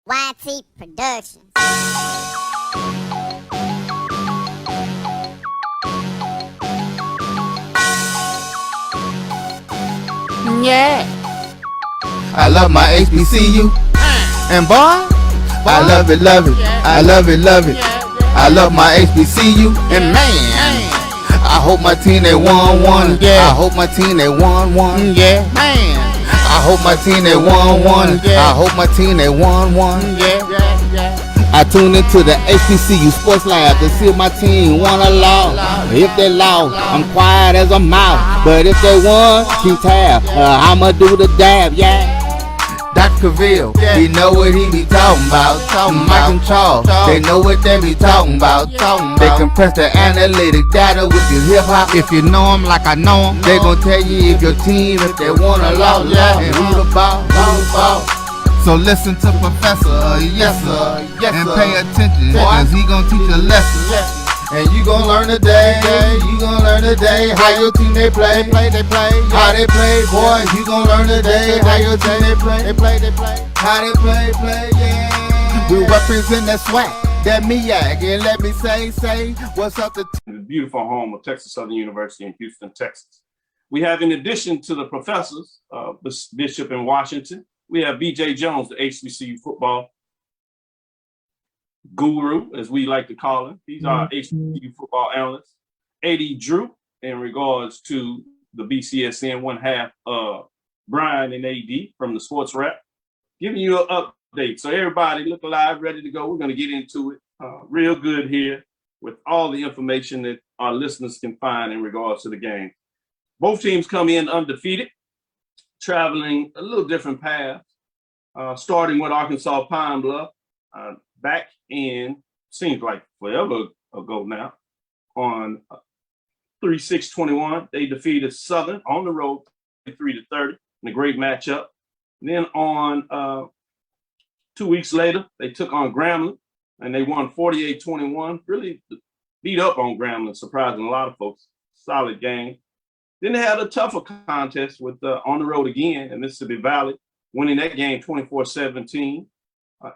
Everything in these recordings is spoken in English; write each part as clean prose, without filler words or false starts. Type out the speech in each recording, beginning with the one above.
YT Productions. Yeah. I love my HBCU, and boy, I love it, I love it, I love my HBCU, and man, I hope my team they won one. Yeah. I hope my team they won one. Yeah, man. I hope my team they won one. Yeah. I hope my team they won one. Yeah. I tune into the HBCU SportsWrap to see if my team won or lost. If they lost, I'm quiet as a mouse. But if they won, keep tab. I'ma do the dab, yeah. Dr. Cavil, he know what he be talking about. Mike and Charles, they know what they be talking about. They compress the analytic data with your hip hop. If you know them like I know them, they gon' tell you if your team, if they won or lost, and who the ball, So listen to Professor, yes sir, and pay attention, cause he gon' teach a lesson. And you gon' learn today, you gon' learn today how your team they play, how they play, boy. You gon' learn today how your team they play, how they play, yeah. We represent that SWAC, that MEAC, and let me say, what's up to the beautiful home of Texas Southern University in Houston, Texas. We have, in addition to the professors, Bishop in Washington, we have B.J. Jones, the HBCU football guru, as we like to call him. He's our HBCU football analyst. A.D. Drew, in regards to the BCSN, one half of Brian and A.D. from the SportsWrap, giving you an update. So everybody look alive, ready to go. We're going to get into it real good here with all the information that our listeners can find in regards to the game. Both teams come in undefeated, traveling a little different paths, starting with Arkansas Pine Bluff. Back in, seems like forever ago now, on 3/6/21, they defeated Southern on the road 3-30 in a great matchup. And then on 2 weeks later, they took on Grambling and they won 48-21. Really beat up on Grambling, surprising a lot of folks. Solid game. Then they had a tougher contest with on the road again in Mississippi Valley, winning that game 24-17.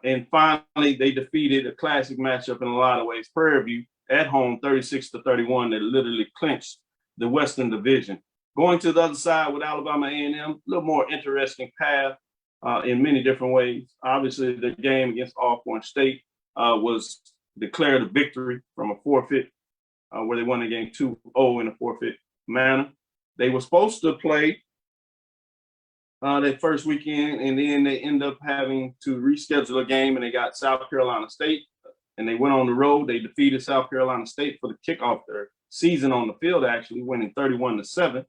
And finally, they defeated a classic matchup in a lot of ways, Prairie View at home, 36-31. They literally clinched the Western Division. Going to the other side with Alabama A&M, a little more interesting path in many different ways. Obviously, the game against Alcorn State was declared a victory from a forfeit, where they won the game 2-0 in a forfeit manner. They were supposed to play that first weekend, and then they end up having to reschedule a game, and they got South Carolina State, and they went on the road. They defeated South Carolina State for the kickoff their season on the field, actually winning 31-7.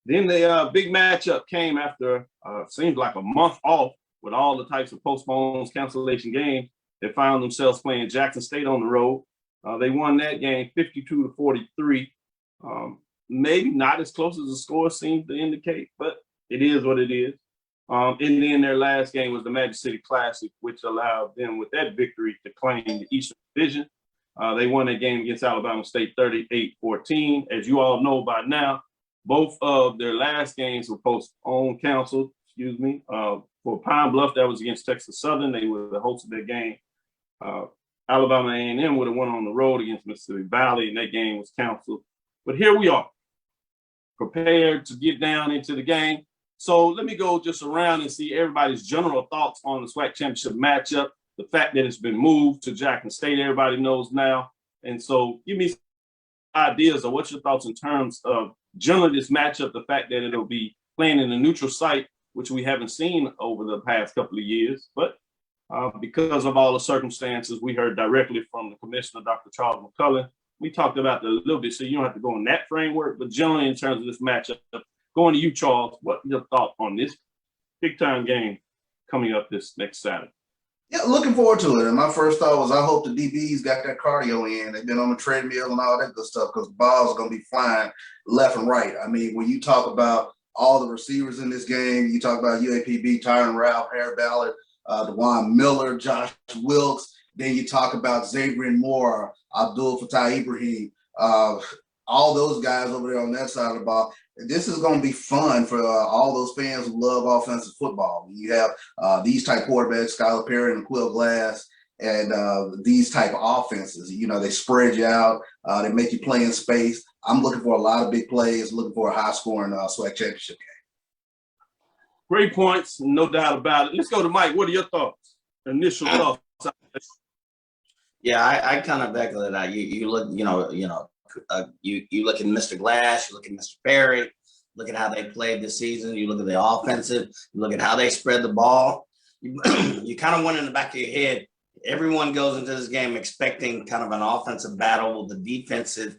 Then the big matchup came after seems like a month off with all the types of postpones, cancellation games. They found themselves playing Jackson State on the road. They won that game 52-43. Maybe not as close as the score seems to indicate, but it is what it is. And then their last game was the Magic City Classic, which allowed them with that victory to claim the Eastern Division. They won that game against Alabama State 38-14. As you all know by now, both of their last games were postponed, canceled, for Pine Bluff. That was against Texas Southern. They would have hosted that game. Alabama A&M would have went on the road against Mississippi Valley, and that game was canceled. But here we are, prepared to get down into the game. So let me go just around and see everybody's general thoughts on the SWAC championship matchup, the fact that it's been moved to Jackson State, everybody knows now. And so give me some ideas of what's your thoughts in terms of generally this matchup, the fact that it'll be playing in a neutral site, which we haven't seen over the past couple of years. But because of all the circumstances, we heard directly from the commissioner, Dr. Charles McCullen. We talked about that a little bit, so you don't have to go in that framework, but generally in terms of this matchup, going to you, Charles, what's your thought on this big-time game coming up this next Saturday? Yeah, looking forward to it. And my first thought was I hope the DBs got that cardio in. They've been on the treadmill and all that good stuff because balls are going to be flying left and right. I mean, when you talk about all the receivers in this game, you talk about UAPB, Tyron Ralph, Harry Ballard, DeJuan Miller, Josh Wilkes. Then you talk about Xavier Moore, Abdul Fattah Ibrahim, all those guys over there on that side of the ball. this is going to be fun for all those fans who love offensive football. You have these type quarterbacks, Skylar Perry and Quill Glass, and these type of offenses. You know, they spread you out. They make you play in space. I'm looking for a lot of big plays, looking for a high-scoring SWAC championship game. Great points, no doubt about it. Let's go to Mike. What are your thoughts? Initial thoughts? Yeah, I kind of echo that. You look, you look at Mr. Glass, you look at Mr. Perry, look at how they played this season. You look at the offensive, you look at how they spread the ball. You kind of went in the back of your head. Everyone goes into this game expecting kind of an offensive battle with the defensive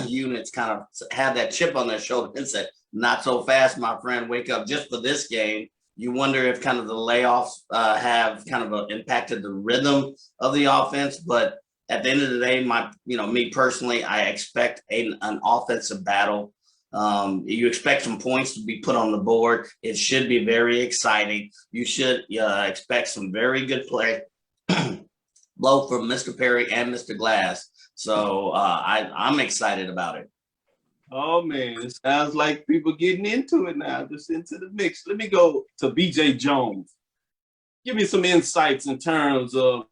units kind of have that chip on their shoulder and say, not so fast, my friend, wake up just for this game. You wonder if kind of the layoffs have kind of impacted the rhythm of the offense. But at the end of the day, me personally, I expect an offensive battle. You expect some points to be put on the board. It should be very exciting. You should expect some very good play, both from Mr. Perry and Mr. Glass. So I'm excited about it. Oh, man, it sounds like people getting into it now, just into the mix. Let me go to BJ Jones. Give me some insights in terms of,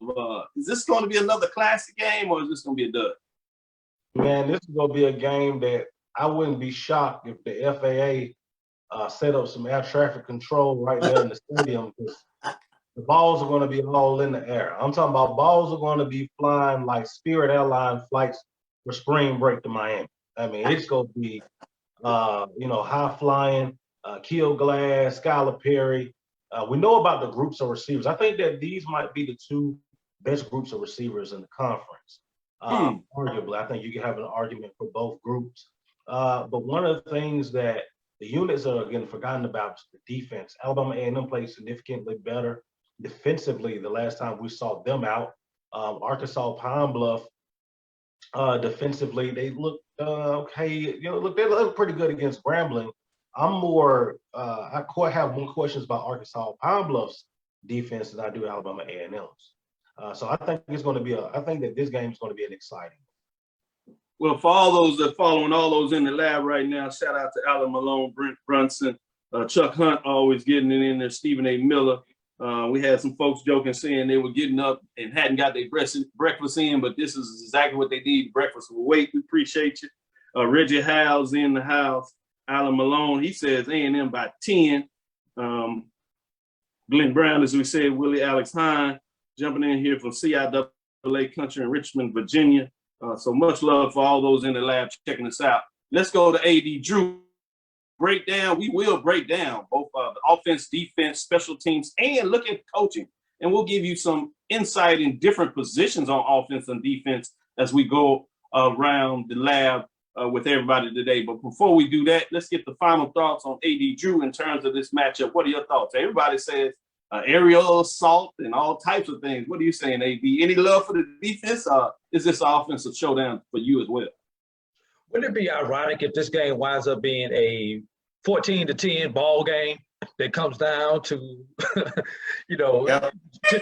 is this going to be another classic game or is this going to be a dud? Man, this is going to be a game that I wouldn't be shocked if the FAA set up some air traffic control right there in the stadium, because the balls are going to be all in the air. I'm talking about balls are going to be flying like Spirit Airline flights for spring break to Miami. I mean, it's going to be, high flying, Kill Glass, Skylar Perry. We know about the groups of receivers. I think that these might be the two best groups of receivers in the conference. Arguably, I think you can have an argument for both groups. But one of the things that the units are getting forgotten about is the defense. Alabama A&M played significantly better defensively the last time we saw them out. Arkansas Pine Bluff, defensively, they look okay. They look pretty good against Grambling. I'm more, I have more questions about Arkansas Pine Bluff's defense than I do Alabama A&M's. So I think it's going to be I think that this game is going to be an exciting. Well, for all those that are following all those in the lab right now, shout out to Alan Malone, Brent Brunson, Chuck Hunt always getting it in there, Stephen A. Miller. We had some folks joking, saying they were getting up and hadn't got their breakfast in, but this is exactly what they need, breakfast with weight. We appreciate you. Reggie Howe's in the house. Alan Malone, he says A&M by 10. Glenn Brown, as we said, Willie Alex Hine, jumping in here from CIAA Country in Richmond, Virginia. So much love for all those in the lab checking us out. Let's go to AD Drew. We will break down both the offense, defense, special teams, and look at coaching. And we'll give you some insight in different positions on offense and defense as we go around the lab with everybody today. But before we do that, let's get the final thoughts on AD Drew in terms of this matchup. What are your thoughts? Everybody says aerial assault and all types of things. What are you saying, AD? Any love for the defense? Is this an offensive showdown for you as well? Wouldn't it be ironic if this game winds up being a 14-10 ball game that comes down to,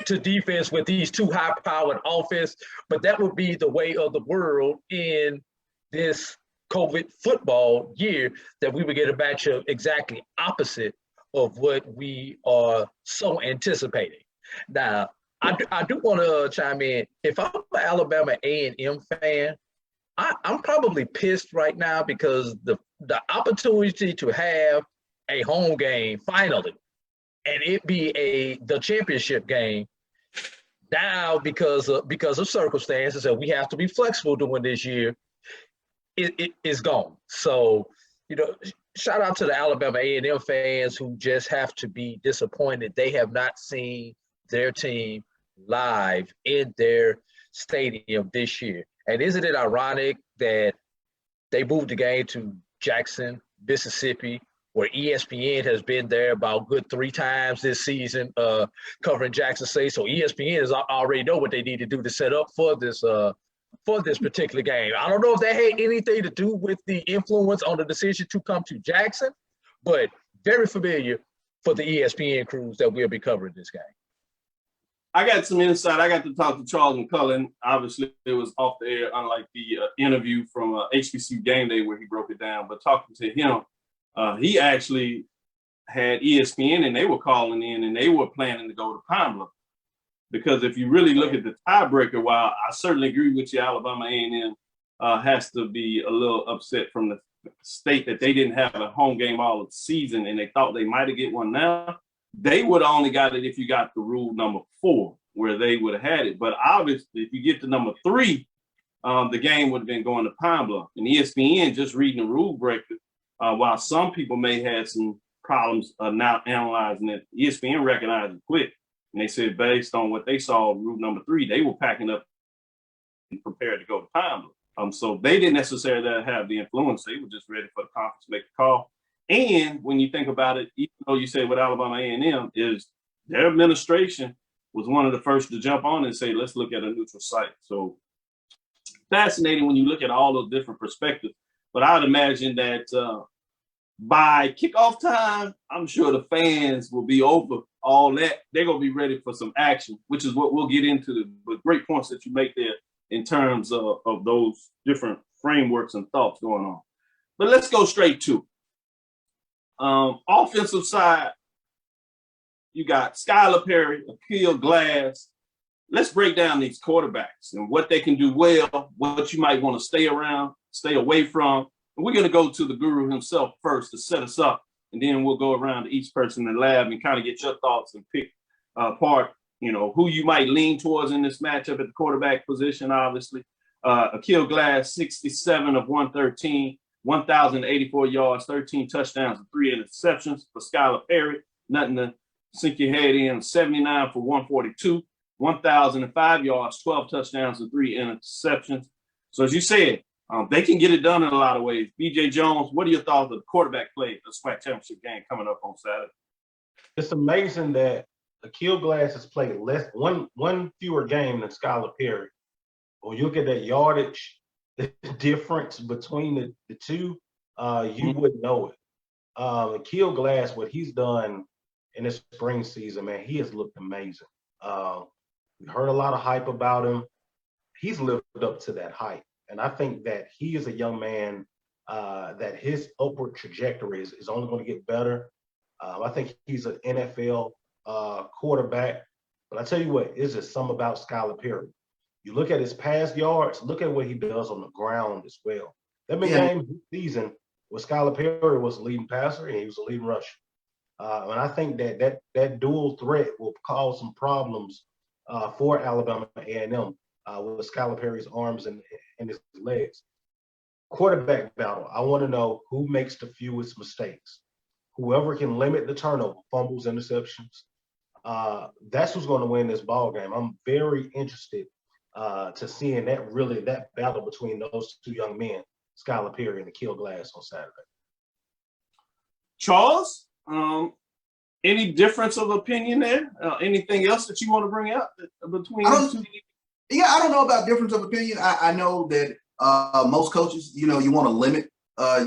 to defense with these two high-powered offense? But that would be the way of the world in this COVID football year, that we would get a matchup exactly opposite of what we are so anticipating. Now, I do want to chime in. If I'm an Alabama A&M fan, I'm probably pissed right now because the opportunity to have a home game finally, and it be the championship game, now because of circumstances that we have to be flexible during this year, it is gone. So, shout out to the Alabama A&M fans who just have to be disappointed they have not seen their team live in their stadium this year. And isn't it ironic that they moved the game to Jackson, Mississippi, where ESPN has been there about good 3 times this season covering Jackson State. So ESPN is already know what they need to do to set up for this particular game. I don't know if that had anything to do with the influence on the decision to come to Jackson, but very familiar for the ESPN crews that will be covering this game. I got some insight. I got to talk to Charles McCullen. Obviously, it was off the air, unlike the interview from HBCU Game Day where he broke it down. But talking to him, he actually had ESPN and they were calling in and they were planning to go to Pine Bluff. Because if you really look at the tiebreaker, while I certainly agree with you, Alabama A&M has to be a little upset from the state that they didn't have a home game all of the season and they thought they might have get one now. They would have only got it if you got the rule number 4, where they would have had it. But obviously, if you get to number 3, the game would have been going to Pine Bluff. And ESPN, just reading the rule breaker, while some people may have some problems now analyzing it, ESPN recognized it quick. And they said based on what they saw, rule number 3, they were packing up and prepared to go to Pine Bluff. So they didn't necessarily have the influence. They were just ready for the conference to make the call. And when you think about it, even though you say with Alabama A&M, is their administration was one of the first to jump on and say, let's look at a neutral site. So fascinating when you look at all those different perspectives. But I would imagine that by kickoff time, I'm sure the fans will be over all that. They're going to be ready for some action, which is what we'll get into. The great points that you make there in terms of those different frameworks and thoughts going on. But let's go straight to it. Offensive side, you got Skylar Perry, Akil Glass. Let's break down these quarterbacks and what they can do well, what you might want to stay around, stay away from. And we're going to go to the guru himself first to set us up, and then we'll go around to each person in the lab and kind of get your thoughts and pick apart, who you might lean towards in this matchup at the quarterback position, obviously. Akil Glass, 67 of 113. 1,084 yards, 13 touchdowns, and 3 interceptions for Skylar Perry. Nothing to sink your head in. 79 for 142, 1,005 yards, 12 touchdowns, and 3 interceptions. So as you said, they can get it done in a lot of ways. BJ Jones, what are your thoughts of the quarterback play at the SWAC Championship game coming up on Saturday? It's amazing that Akil Glass has played one fewer game than Skylar Perry. When you look at that yardage, the difference between the two, you wouldn't know it. Akil Glass, what he's done in this spring season, man, he has looked amazing. We heard a lot of hype about him. He's lived up to that hype. And I think that he is a young man that his upward trajectory is only going to get better. I think he's an NFL quarterback. But I tell you what, it's just something about Skylar Perry. You look at his past yards, look at what he does on the ground as well. There have been games this season where Skylar Perry was the leading passer and he was the leading rusher. And I think that dual threat will cause some problems for Alabama A&M with Skylar Perry's arms and his legs. Quarterback battle, I want to know who makes the fewest mistakes. Whoever can limit the turnover, fumbles, interceptions, that's who's going to win this ball game. I'm very interested to seeing that battle between those two young men, Skylar Perry and Akil Glass, on Saturday. Charles, any difference of opinion there? Anything else that you want to bring out between the two? Yeah, I don't know about difference of opinion. I know that most coaches, you want to limit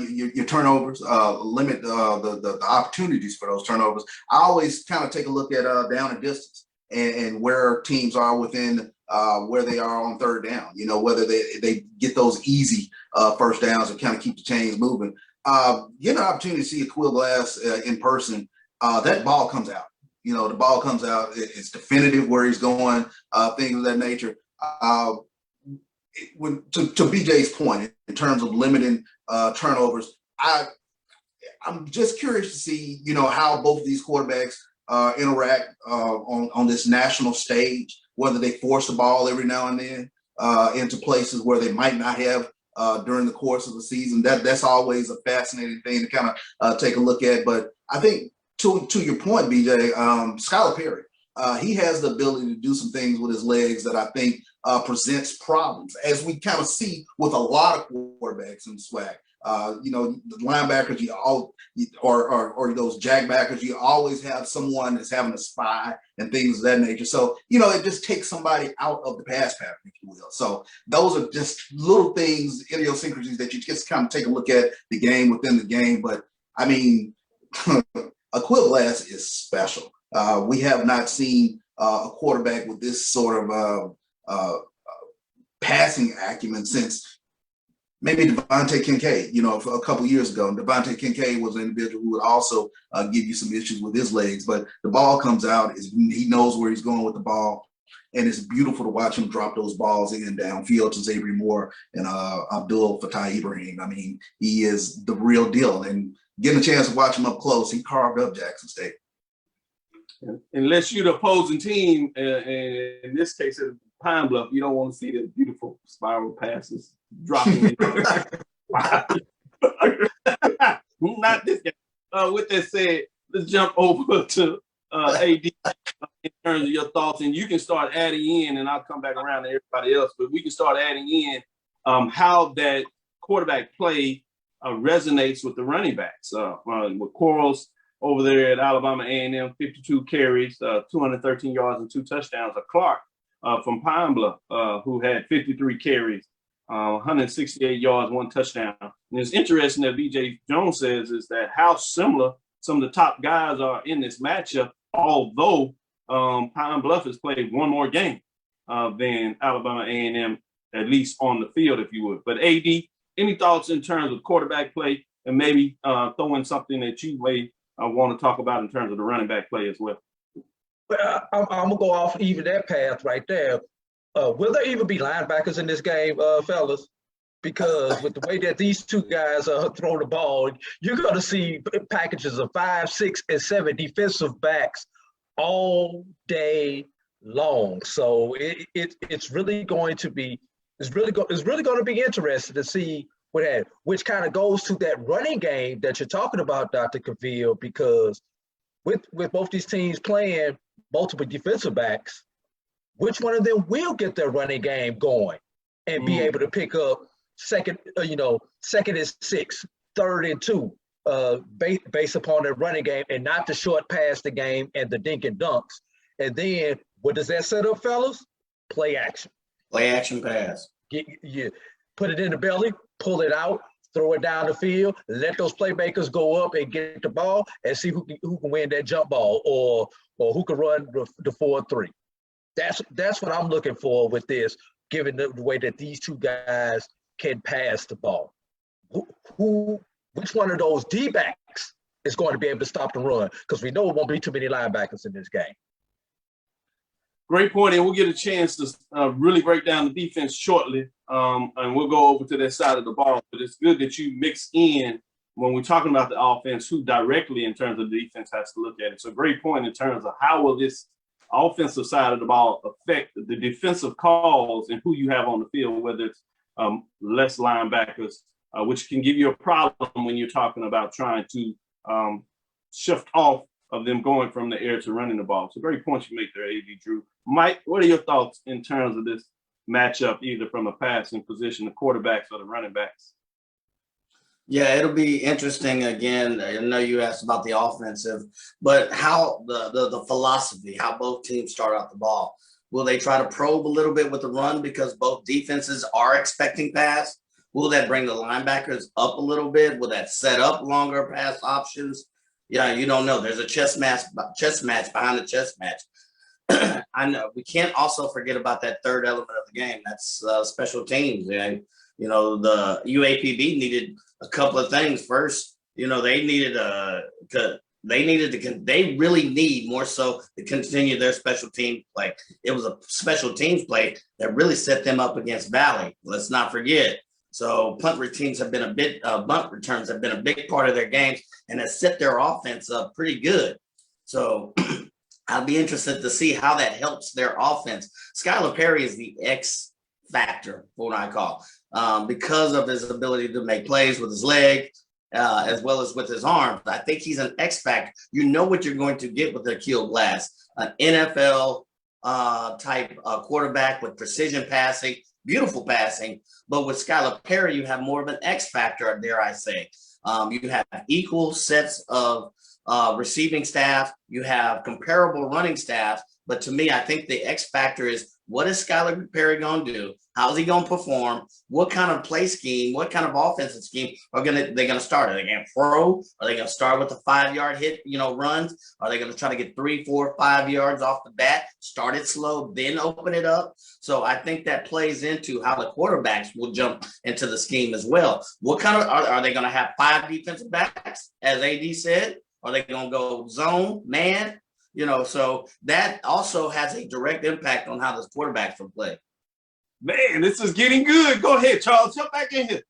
your turnovers, limit the opportunities for those turnovers. I always kind of take a look at down and distance and where teams are within where they are on third down, whether they get those easy first downs and kind of keep the chains moving. Get an opportunity to see Akil Glass in person. That ball comes out. The ball comes out. It's definitive where he's going, things of that nature. To BJ's point, in terms of limiting turnovers, I'm just curious to see, how both of these quarterbacks interact on this national stage, whether they force the ball every now and then into places where they might not have during the course of the season. That's always a fascinating thing to kind of take a look at. But I think to your point, BJ, Skylar Perry, he has the ability to do some things with his legs that I think presents problems, as we kind of see with a lot of quarterbacks in SWAC. The linebackers, or those jackbackers, you always have someone that's having a spy and things of that nature. So, it just takes somebody out of the pass pattern, if you will. So those are just little things, idiosyncrasies that you just kind of take a look at the game within the game. But I mean, Akil Glass is special. We have not seen a quarterback with this sort of passing acumen since maybe Devontae Kincaid, for a couple years ago. And Devontae Kincaid was an individual who would also give you some issues with his legs, but the ball comes out, he knows where he's going with the ball. And it's beautiful to watch him drop those balls in downfield to Xavier Moore and Abdul Fattah Ibrahim. I mean, he is the real deal. And getting a chance to watch him up close, he carved up Jackson State. Unless you're the opposing team, in this case, at Pine Bluff, you don't want to see the beautiful spiral passes dropping. Not this guy. With that said, let's jump over to AD in terms of your thoughts, and you can start adding in, and I'll come back around to everybody else, but we can start adding in how that quarterback play resonates with the running backs. With Quarles over there at Alabama A&M, 52 carries, 213 yards and 2 touchdowns. Clark from Pine Bluff, who had 53 carries, 168 yards, 1 touchdown. And it's interesting that BJ Jones says is that how similar some of the top guys are in this matchup, although Pine Bluff has played one more game than Alabama A&M, at least on the field, if you would. But AD, any thoughts in terms of quarterback play, and maybe throw in something that you may want to talk about in terms of the running back play as well? Well, I'm gonna go off even that path right there. Will there even be linebackers in this game, fellas? Because with the way that these two guys throw the ball, you're going to see packages of 5, 6, and 7 defensive backs all day long. So it's really going to be going to be interesting to see which kind of goes to that running game that you're talking about, Dr. Cavil, because with both these teams playing multiple defensive backs, which one of them will get their running game going and be able to pick up second and 6, 3rd and 2, based upon their running game and not the short pass the game and the dink and dunks. And then what does that set up, fellas? Play action. Play action pass. Put it in the belly, pull it out, throw it down the field, let those playmakers go up and get the ball and see who can win that jump ball or who can run the 4-3. That's what I'm looking for with this, given the way that these two guys can pass the ball. Which one of those D-backs is going to be able to stop the run? Because we know it won't be too many linebackers in this game. Great point, and we'll get a chance to really break down the defense shortly, and we'll go over to that side of the ball. But it's good that you mix in when we're talking about the offense, who directly in terms of the defense has to look at it. So great point in terms of how will this offensive side of the ball affect the defensive calls and who you have on the field, whether it's less linebackers, which can give you a problem when you're talking about trying to shift off of them going from the air to running the ball. So great point you make there, AD Drew. Mike, what are your thoughts in terms of this matchup, either from a passing position, the quarterbacks or the running backs? Yeah, it'll be interesting. Again, I know you asked about the offensive, but how the philosophy, how both teams start out the ball. Will they try to probe a little bit with the run because both defenses are expecting pass? Will that bring the linebackers up a little bit? Will that set up longer pass options? Yeah, you don't know. There's a chess match behind the chess match. I know we can't also forget about that third element of the game. That's special teams. And, the UAPB needed a couple of things. First, they really need more so to continue their special team play. It was a special teams play that really set them up against Valley. Let's not forget. So punt returns have been a big part of their games and has set their offense up pretty good. So I'll be interested to see how that helps their offense. Skylar Perry is the X factor, what I call, because of his ability to make plays with his leg, as well as with his arms. I think he's an X factor. You know what you're going to get with Akil Glass, an NFL type quarterback with precision passing, beautiful passing. But with Skylar Perry, you have more of an X factor, dare I say. You have equal sets of receiving staff. You have comparable running staff. But to me, I think the X factor is What is Skylar Perry going to do? How's he going to perform? What kind of play scheme, what kind of offensive scheme they're going to start? Are they going to throw? Are they going to start with the 5-yard hit, runs? Are they going to try to get 3, 4, 5 yards off the bat, start it slow, then open it up? So I think that plays into how the quarterbacks will jump into the scheme as well. What kind of, are they going to have 5 defensive backs, as AD said? Are they going to go zone, man? So that also has a direct impact on how the quarterbacks will play. Man, this is getting good. Go ahead, Charles. Jump back in here.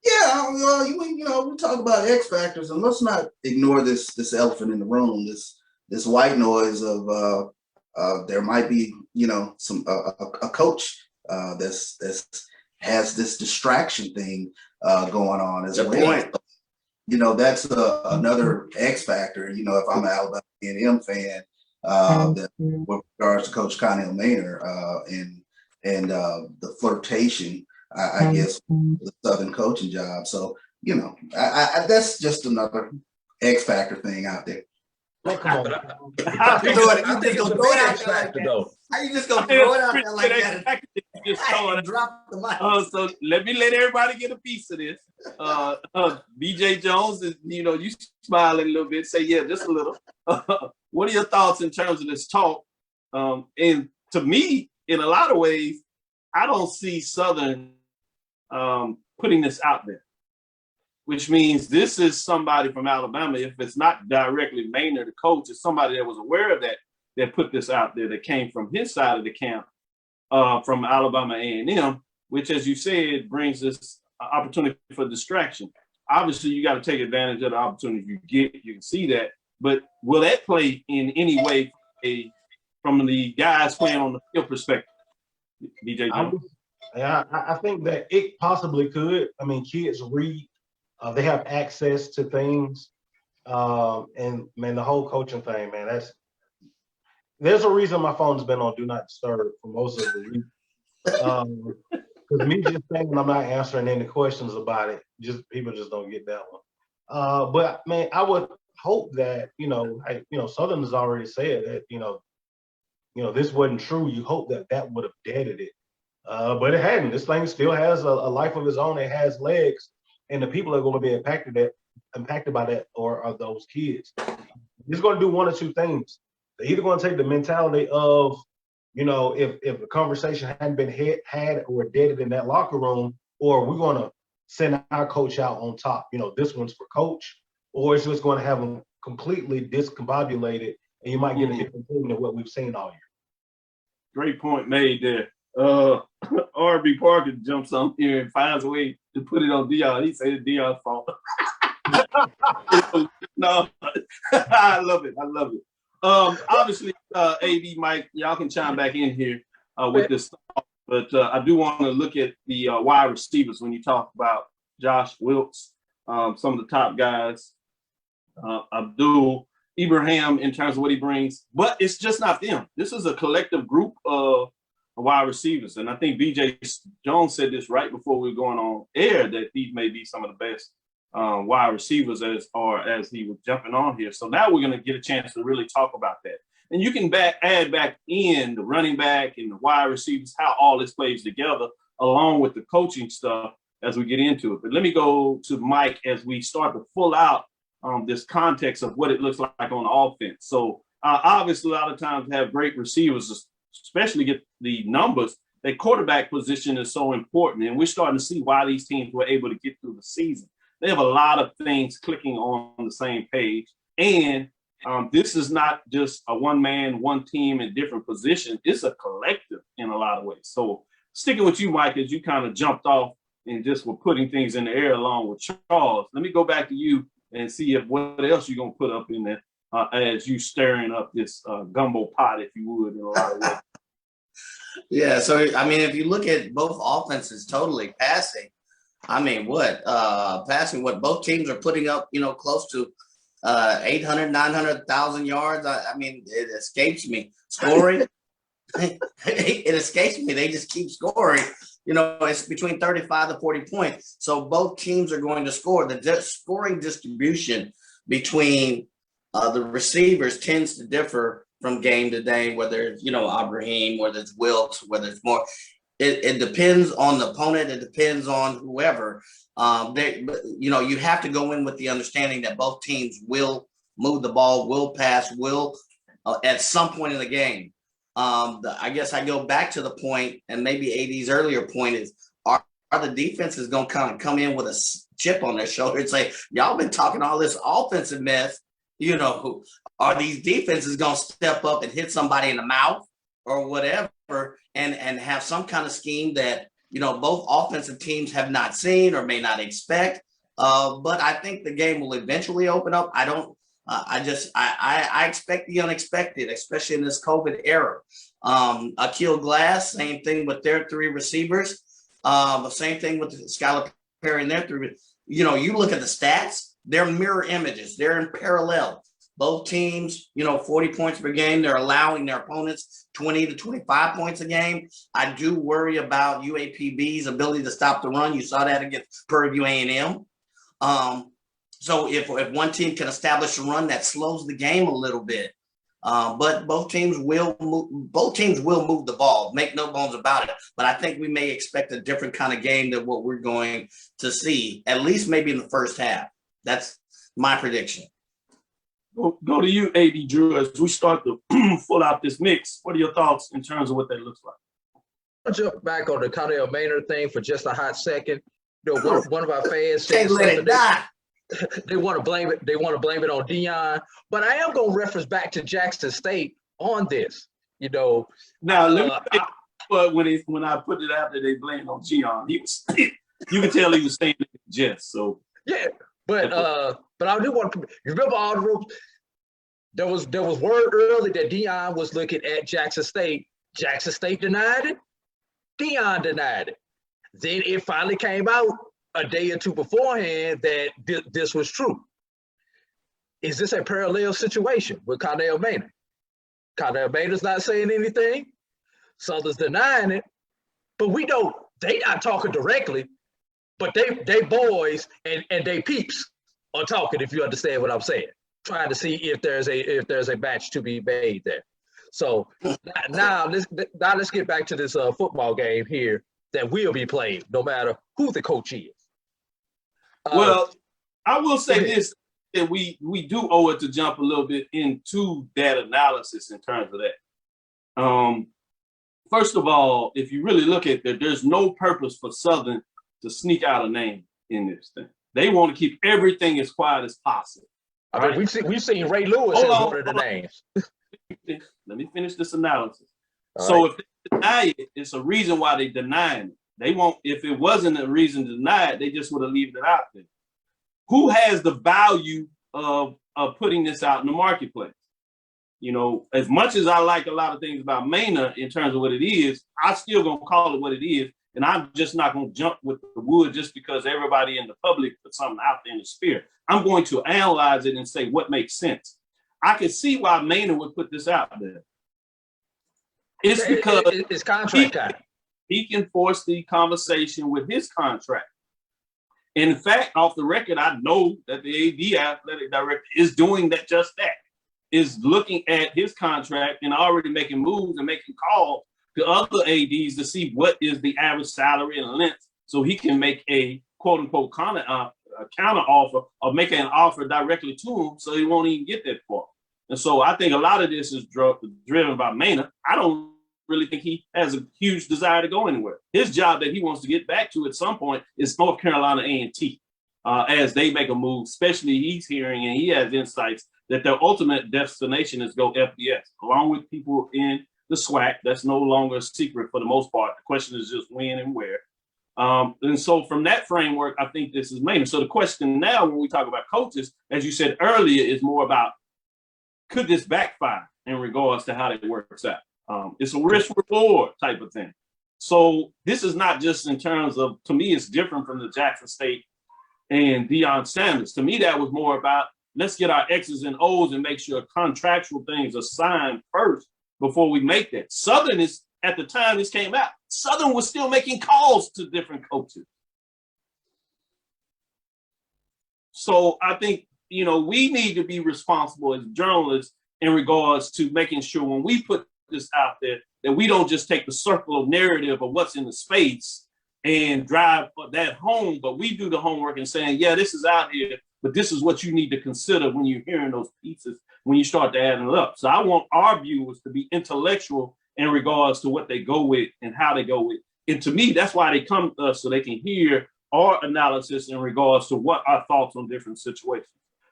Yeah, well, we talk about X factors, and let's not ignore this elephant in the room. This white noise of there might be some a coach that's has this distraction thing going on as well. That's another X factor. If I'm an Alabama A&M fan, that with regards to Coach Connell Maynard and the flirtation, I guess, with the Southern coaching job. So I that's just another X factor thing out there. Oh, come on. How you just gonna throw it out there like that? Just Drop the mic. So let me let everybody get a piece of this. BJ Jones is, you smiling a little bit, say yeah, just a little. What are your thoughts in terms of this talk? And to me, in a lot of ways, I don't see Southern putting this out there, which means this is somebody from Alabama. If it's not directly Maynard, the coach, it's somebody that was aware of that put this out there, that came from his side of the camp, from Alabama A&M, which, as you said, brings this opportunity for distraction. Obviously, you got to take advantage of the opportunity you get. You can see that. But will that play in any way from the guys playing on the field perspective? DJ Jones? I think that it possibly could. I mean, kids read. They have access to things. And, man, the whole coaching thing, man, there's a reason my phone's been on Do Not Disturb for most of the week. Because me just saying I'm not answering any questions about it, people just don't get that one. But, man, I would hope that, Southern has already said that, this wasn't true. You hope that would have deaded it. But it hadn't. This thing still has a life of its own. It has legs. And the people that are going to be impacted by that are those kids. It's going to do one or two things. They're either going to take the mentality of, if the conversation hadn't been had or deaded in that locker room, or we're going to send our coach out on top. This one's for coach, or it's just going to have them completely discombobulated, and you might get a different thing than what we've seen all year. Great point made there. R.B. Parker jumps on here and finds a way to put it on Dion. He said it's Dion's fault. No, I love it. Obviously, AD, Mike, y'all can chime back in here with this stuff, but I do want to look at the wide receivers when you talk about Josh Wilkes, some of the top guys, Abdul Ibrahim in terms of what he brings, but it's just not them. This is a collective group of wide receivers, and I think BJ Jones said this right before we were going on air, that these may be some of the best wide receivers as he was jumping on here. So now we're going to get a chance to really talk about that. And you can add back in the running back and the wide receivers, how all this plays together, along with the coaching stuff as we get into it. But let me go to Mike as we start to pull out this context of what it looks like on offense. So obviously a lot of times have great receivers, especially get the numbers. That quarterback position is so important, and we're starting to see why these teams were able to get through the season. They have a lot of things clicking on the same page, and this is not just a one-man, one team in different positions. It's a collective in a lot of ways. So sticking with you, Mike, as you kind of jumped off and just were putting things in the air along with Charles, let me go back to you and see if what else you're going to put up in there as you stirring up this gumbo pot, if you would, in a lot of ways. Yeah, so, I mean, if you look at both offenses totally passing, passing what both teams are putting up, close to 800, 900,000 yards. I mean, it escapes me. Scoring, it escapes me. They just keep scoring. It's between 35 to 40 points. So both teams are going to score. The scoring distribution between the receivers tends to differ from game to day, whether it's, Ibrahim, whether it's Wilkes, whether it's more. It depends on the opponent. It depends on whoever. You have to go in with the understanding that both teams will move the ball, will pass, will at some point in the game. I guess I go back to the point, and maybe AD's earlier point is, are the defenses going to kind of come in with a chip on their shoulder and say, y'all been talking all this offensive mess, are these defenses going to step up and hit somebody in the mouth or whatever and have some kind of scheme that, both offensive teams have not seen or may not expect. But I think the game will eventually open up. I expect the unexpected, especially in this COVID era. Akil Glass, same thing with their three receivers. Same thing with Skylar Perry and their three. You look at the stats, they're mirror images. They're in parallel. Both teams, 40 points per game. They're allowing their opponents 20 to 25 points a game. I do worry about UAPB's ability to stop the run. You saw that against Prairie A&M. So if one team can establish a run, that slows the game a little bit. But both teams will move the ball. Make no bones about it. But I think we may expect a different kind of game than what we're going to see, at least maybe in the first half. That's my prediction. Go to you, AD Drew, as we start to pull out this mix. What are your thoughts in terms of what that looks like? I'll jump back on the Connell Maynard thing for just a hot second. One of our fans said Can't let it die. they want to blame it. They want to blame it on Deion, but I am going to reference back to Jackson State on this. Now, but when I put it out there, they blamed on Deion. He was, you can tell he was saying it in jest. So yeah, but I do want to. You remember all the rules? There was word early that Deion was looking at Jackson State. Jackson State denied it. Deion denied it. Then it finally came out a day or two beforehand that this was true. Is this a parallel situation with Connell Maynard? Connell Maynard's not saying anything. Southern's denying it. But we know they not talking directly, but they boys and they peeps are talking, if you understand what I'm saying. Trying to see if there's a match to be made there. So now let's get back to this football game here that will be played, no matter who the coach is. Well, I will say this, that we do owe it to jump a little bit into that analysis in terms of that. First of all, if you really look at that, there's no purpose for Southern to sneak out a name in this thing. They want to keep everything as quiet as possible. I mean, we've seen Ray Lewis as one of the names. Let me finish this analysis. All so right. if they deny it, it's a reason why they denying it. They won't, if it wasn't a reason to deny it, they just would have left it out there. Who has the value of putting this out in the marketplace? As much as I like a lot of things about Maynard in terms of what it is, I still gonna call it what it is. And I'm just not gonna jump with the wood just because everybody in the public put something out there in the sphere. I'm going to analyze it and say what makes sense. I can see why Maynard would put this out there. It's because it's contract time. He can force the conversation with his contract. In fact, off the record, I know that the AD athletic director is doing just that, is looking at his contract and already making moves and making calls to other ADs to see what is the average salary and length so he can make a quote unquote counter offer or make an offer directly to him so he won't even get that far. And so I think a lot of this is driven by Maynard. I don't really think he has a huge desire to go anywhere. His job that he wants to get back to at some point is North Carolina A&T as they make a move, especially he's hearing and he has insights that their ultimate destination is go FBS, along with people in the SWAC. That's no longer a secret for the most part. The question is just when and where. And so from that framework, I think this is Maynard. So the question now when we talk about coaches, as you said earlier, is more about could this backfire in regards to how that works out? It's a risk reward type of thing. So this is not just in terms of, to me, it's different from the Jackson State and Deion Sanders. To me, that was more about let's get our X's and O's and make sure contractual things are signed first before we make that. Southern is, at the time this came out, Southern was still making calls to different coaches. So I think, we need to be responsible as journalists in regards to making sure when we put this out there that we don't just take the circle of narrative of what's in the space and drive that home, but we do the homework and saying, yeah, this is out here, but this is what you need to consider when you're hearing those pieces, when you start to add it up. So I want our viewers to be intellectual in regards to what they go with and how they go with. And to me, that's why they come to us, so they can hear our analysis in regards to what our thoughts on different situations.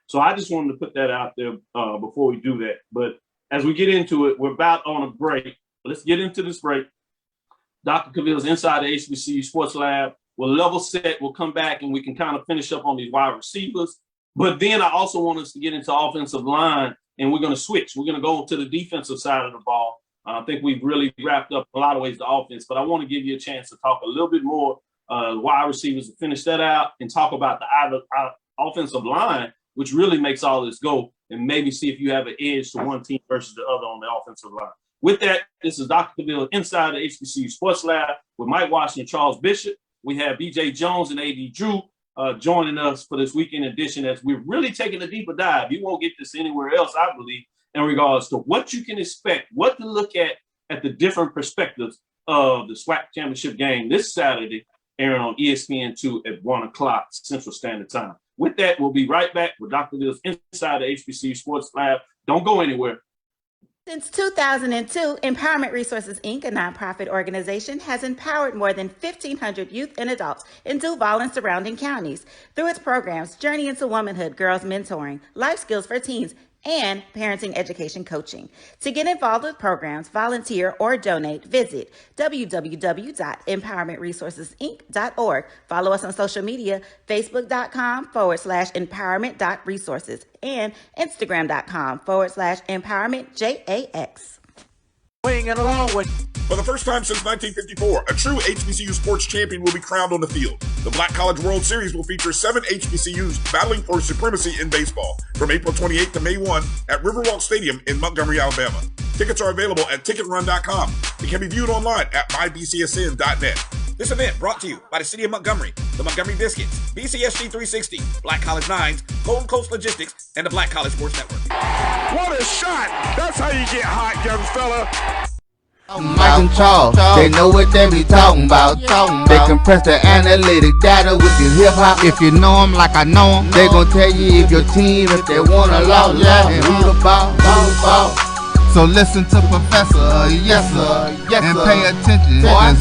So I just wanted to put that out there before we do that. But as we get into it, we're about on a break. Let's get into this break. Dr. Cavil's inside the HBCU Sports Lab. We'll level set. We'll come back and we can kind of finish up on these wide receivers. But then I also want us to get into offensive line, and we're going to switch. We're going to go to the defensive side of the ball. I think we've really wrapped up a lot of ways the offense, but I want to give you a chance to talk a little bit more wide receivers to finish that out and talk about the offensive line, which really makes all this go, and maybe see if you have an edge to one team versus the other on the offensive line. With that, this is Dr. Cavil inside the HBCU Sports Lab with Mike Washington, Charles Bishop. We have BJ Jones and AD Drew joining us for this weekend edition as we're really taking a deeper dive. You won't get this anywhere else, I believe, in regards to what you can expect, what to look at the different perspectives of the SWAC Championship game this Saturday, airing on ESPN2 at 1 o'clock Central Standard Time. With that, we'll be right back with Dr. Cavil's inside the HBCU Sports Lab. Don't go anywhere. Since 2002, Empowerment Resources, Inc., a nonprofit organization, has empowered more than 1,500 youth and adults in Duval and surrounding counties through its programs Journey into Womanhood, Girls Mentoring, Life Skills for Teens, and parenting education coaching. To get involved with programs, volunteer, or donate, visit www.empowermentresourcesinc.org. Follow us on social media, facebook.com/empowerment.resources and instagram.com/empowermentjax. Swinging along with For the first time since 1954, a true HBCU sports champion will be crowned on the field. The Black College World Series will feature 7 HBCUs battling for supremacy in baseball from April 28th to May 1 at Riverwalk Stadium in Montgomery, Alabama. Tickets are available at ticketrun.com and can be viewed online at mybcsn.net. This event brought to you by the City of Montgomery, the Montgomery Biscuits, BCSG 360, Black College Nines, Golden Coast Logistics, and the Black College Sports Network. What a shot! That's how you get hot, young fella. Mike and Charles, they know what they be talking about. They compress the analytic data with the hip hop. If you know them like I know them, they gon' tell you if your team, if they wanna loud, and who the ball. So listen to Professor, yes sir, and pay attention.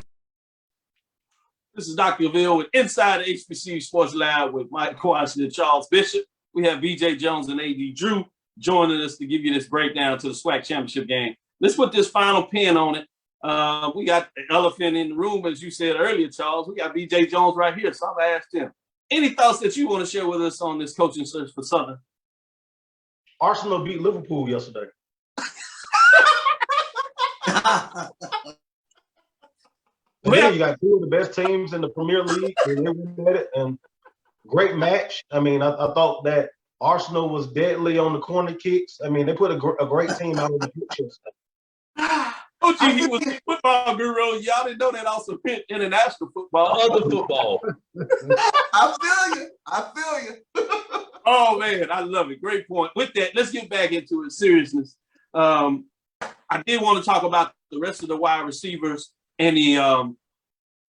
This is Dr. Cavil with Inside the HBCU Sports Lab with Mike Washington and Charles Bishop. We have BJ Jones and AD Drew joining us to give you this breakdown to the SWAC Championship game. Let's put this final pin on it. We got the elephant in the room, as you said earlier, Charles. We got BJ Jones right here, so I've asked him. Any thoughts that you want to share with us on this coaching search for Southern? Arsenal beat Liverpool yesterday. Yeah, you got two of the best teams in the Premier League. And they went at it, and great match. I mean, I thought that Arsenal was deadly on the corner kicks. I mean, they put a great team out of the picture. Oh, gee, he was a football guru. Y'all didn't know that also fit international football. Other football. I feel you. Oh, man, I love it. Great point. With that, let's get back into it, seriousness. I did want to talk about the rest of the wide receivers and the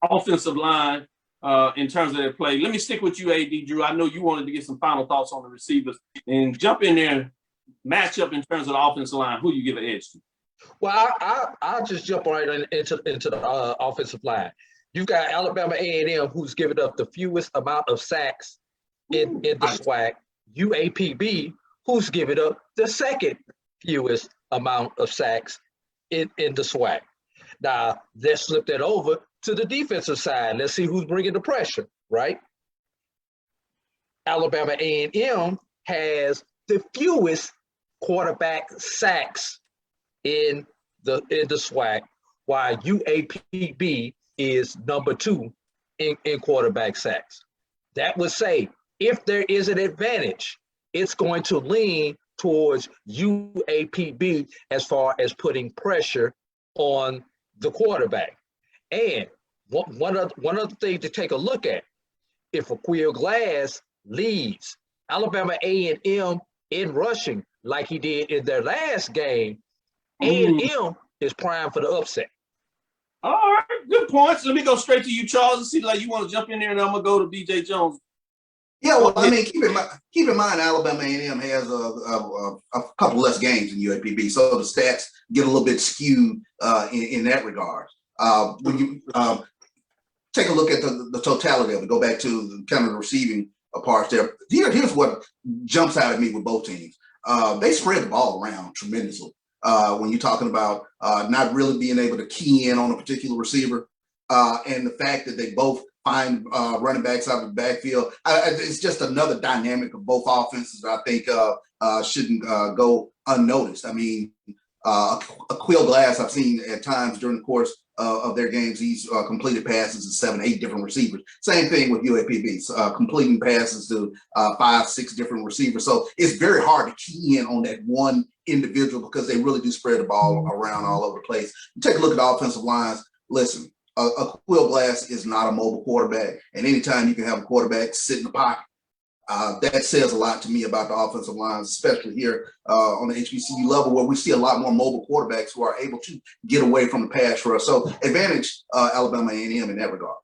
offensive line in terms of their play. Let me stick with you, AD Drew. I know you wanted to get some final thoughts on the receivers and jump in there, match up in terms of the offensive line. Who do you give an edge to? Well, I'll just jump right into the offensive line. You've got Alabama A&M, who's given up the fewest amount of sacks in the SWAC. UAPB, who's given up the second fewest amount of sacks in the SWAC. Now, let's flip that over to the defensive side. Let's see who's bringing the pressure, right? Alabama A&M has the fewest quarterback sacks in the SWAC, while UAPB is number 2 in quarterback sacks. That would say if there is an advantage, it's going to lean towards UAPB as far as putting pressure on the quarterback. And one other thing to take a look at, if Aquil Glass leads Alabama A&M in rushing like he did in their last game, A&M is primed for the upset. All right, good points. Let me go straight to you, Charles, and see like you want to jump in there, and I'm gonna go to BJ Jones. Yeah, well, I mean, keep in mind, Alabama A&M has a couple less games than UAPB, so the stats get a little bit skewed in that regard. When you take a look at the totality of it, go back to the kind of the receiving parts there. Here's what jumps out at me with both teams. They spread the ball around tremendously. When you're talking about not really being able to key in on a particular receiver, and the fact that they both find running backs out of the backfield. It's just another dynamic of both offenses that I think shouldn't go unnoticed. I mean, Quill Glass, I've seen at times during the course of their games, he's completed passes to 7, 8 different receivers. Same thing with UAPB, completing passes to 5, 6 different receivers. So it's very hard to key in on that one individual because they really do spread the ball around all over the place. You take a look at the offensive lines. Listen, a Quill Glass is not a mobile quarterback, and anytime you can have a quarterback sit in the pocket, that says a lot to me about the offensive lines, especially here on the HBCU level, where we see a lot more mobile quarterbacks who are able to get away from the pass rush. So advantage Alabama A&M in that regard.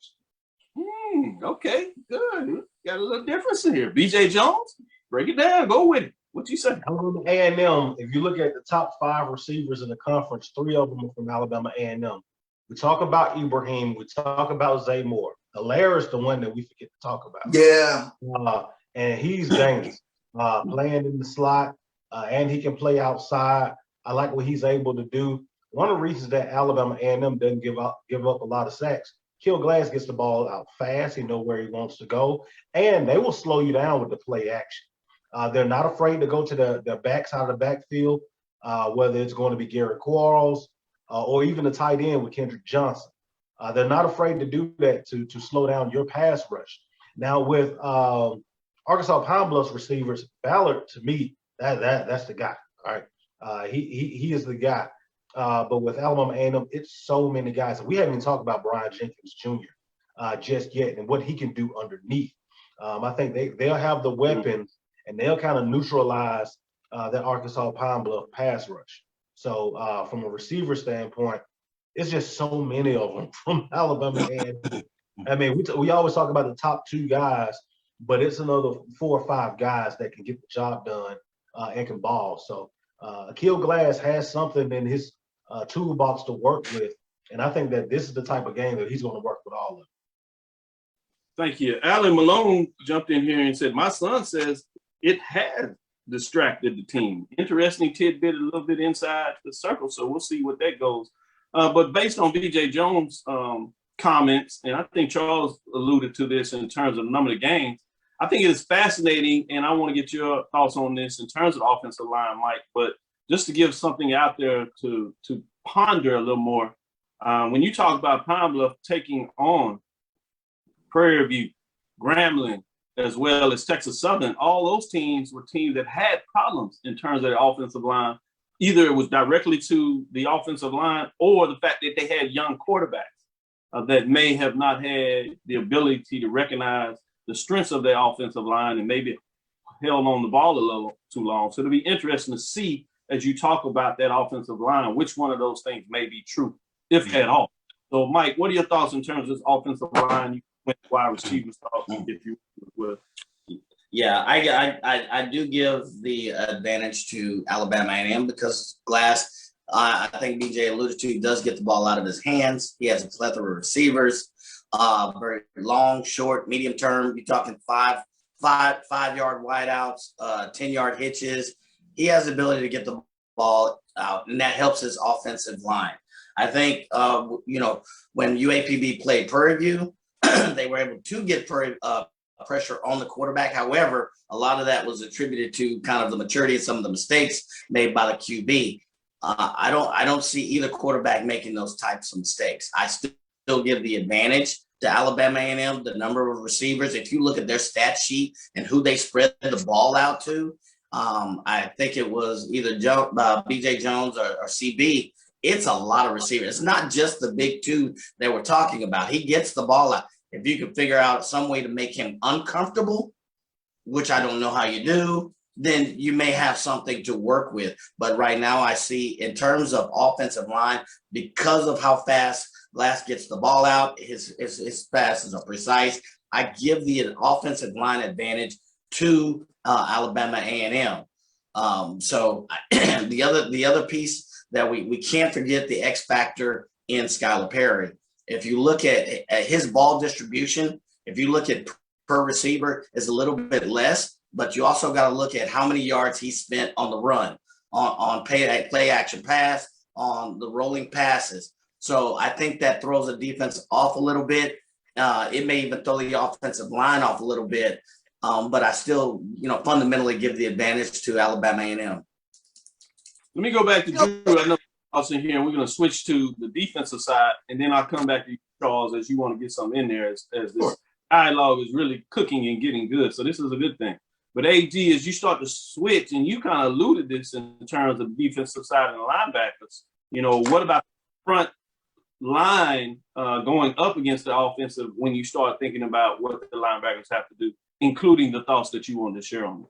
Okay, good. Got a little difference in here. BJ Jones, break it down. Go with it. What you say? Alabama A&M, if you look at the top 5 receivers in the conference, 3 of them are from Alabama A&M. We talk about Ibrahim. We talk about Zay Moore. Allaire is the one that we forget to talk about. Yeah. And he's dangerous, playing in the slot, and he can play outside. I like what he's able to do. One of the reasons that Alabama A&M doesn't give up a lot of sacks, Quill Glass gets the ball out fast. He knows where he wants to go, and they will slow you down with the play action. They're not afraid to go to the backside of the backfield, whether it's going to be Garrett Quarles or even the tight end with Kendrick Johnson. They're not afraid to do that to slow down your pass rush. Now with Arkansas Pine Bluff's receivers, Ballard, to me, that's the guy. All right, he is the guy. But with Alabama A&M, it's so many guys. We haven't even talked about Brian Jenkins Jr. Just yet and what he can do underneath. I think they'll have the weapons and they'll kind of neutralize that Arkansas Pine Bluff pass rush. So from a receiver standpoint, it's just so many of them from Alabama A&M. I mean, we always talk about the top 2 guys, but it's another 4 or 5 guys that can get the job done and can ball. So Quill Glass has something in his toolbox to work with, and I think that this is the type of game that he's going to work with all of them. Thank you. Alan Malone jumped in here and said, my son says it has distracted the team. Interesting tidbit, a little bit inside the circle, so we'll see what that goes. But based on BJ Jones' comments, and I think Charles alluded to this in terms of the number of games, I think it is fascinating, and I want to get your thoughts on this in terms of the offensive line, Mike, but just to give something out there to ponder a little more, when you talk about Pine Bluff taking on Prairie View, Grambling, as well as Texas Southern, all those teams were teams that had problems in terms of the offensive line. Either it was directly to the offensive line or the fact that they had young quarterbacks that may have not had the ability to recognize the strengths of their offensive line and maybe held on the ball a little too long. So it'll be interesting to see as you talk about that offensive line, which one of those things may be true, if at all. So, Mike, what are your thoughts in terms of this offensive line? You went to wide receivers, if you will. Yeah, I do give the advantage to Alabama A&M because Glass, I think BJ alluded to, he does get the ball out of his hands. He has a plethora of receivers, very long, short, medium term. You're talking 5-yard wideouts, 10-yard hitches. He has the ability to get the ball out, and that helps his offensive line. I think, when UAPB played Prairie View, they were able to get pressure on the quarterback. However, a lot of that was attributed to kind of the maturity and some of the mistakes made by the QB. I don't see either quarterback making those types of mistakes. I still give the advantage to Alabama A&M, the number of receivers. If you look at their stat sheet and who they spread the ball out to, I think it was either BJ Jones or CB. It's a lot of receivers. It's not just the big 2 that we're talking about. He gets the ball out. If you can figure out some way to make him uncomfortable, which I don't know how you do, then you may have something to work with. But right now I see in terms of offensive line, because of how fast Glass gets the ball out, his passes are precise. I give the offensive line advantage to Alabama A&M. So the other piece that we can't forget, the X factor in Skylar Perry. If you look at his ball distribution, if you look at per receiver, is a little bit less, but you also got to look at how many yards he spent on the run, on play action pass, on the rolling passes. So I think that throws the defense off a little bit. It may even throw the offensive line off a little bit, but I still, fundamentally give the advantage to Alabama A&M. Let me go back to Drew. I know I was in here, and we're going to switch to the defensive side, and then I'll come back to you, Charles, as you want to get something in there as this dialogue is really cooking and getting good. So this is a good thing. But AG, as you start to switch, and you kind of alluded this in terms of the defensive side and the linebackers, what about front line going up against the offensive when you start thinking about what the linebackers have to do, including the thoughts that you wanted to share on it?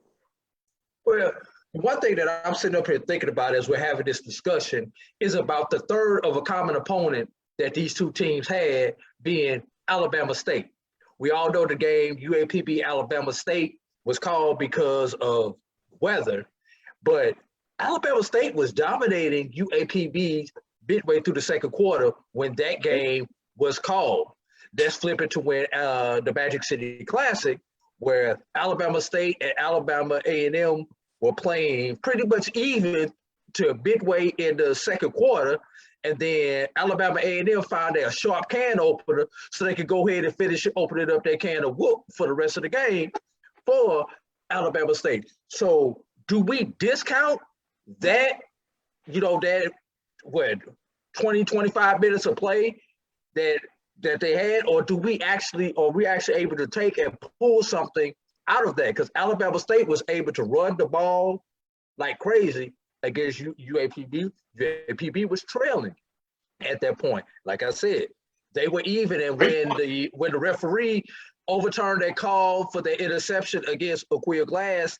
Well, one thing that I'm sitting up here thinking about as we're having this discussion is about the third of a common opponent that these two teams had, being Alabama State. We all know the game UAPB Alabama State was called because of weather, but Alabama State was dominating UAPB midway through the second quarter when that game was called. Let's flip it to when the Magic City Classic, where Alabama State and Alabama A&M were playing pretty much even to midway in the second quarter, and then Alabama A&M found a sharp can opener so they could go ahead and finish opening up their can of whoop for the rest of the game for Alabama State. So do we discount that, that 20, 25 minutes of play that they had, or are we actually able to take and pull something out of that? Because Alabama State was able to run the ball like crazy against UAPB. UAPB was trailing at that point. Like I said, they were even, and when the referee overturned that call for the interception against Aquia Glass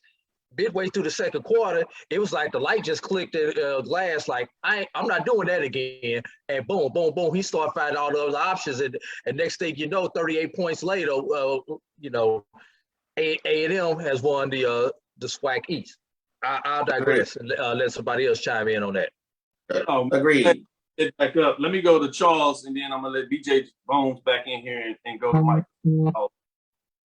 midway through the second quarter, it was like the light just clicked at Glass, like, I'm not doing that again. And boom, boom, boom, he started finding all the other options. And next thing you know, 38 points later, A&M has won the SWAC East. I'll digress and let somebody else chime in on that. Agreed. Get back up. Let me go to Charles, and then I'm going to let BJ Bones back in here and go to Mike. Well,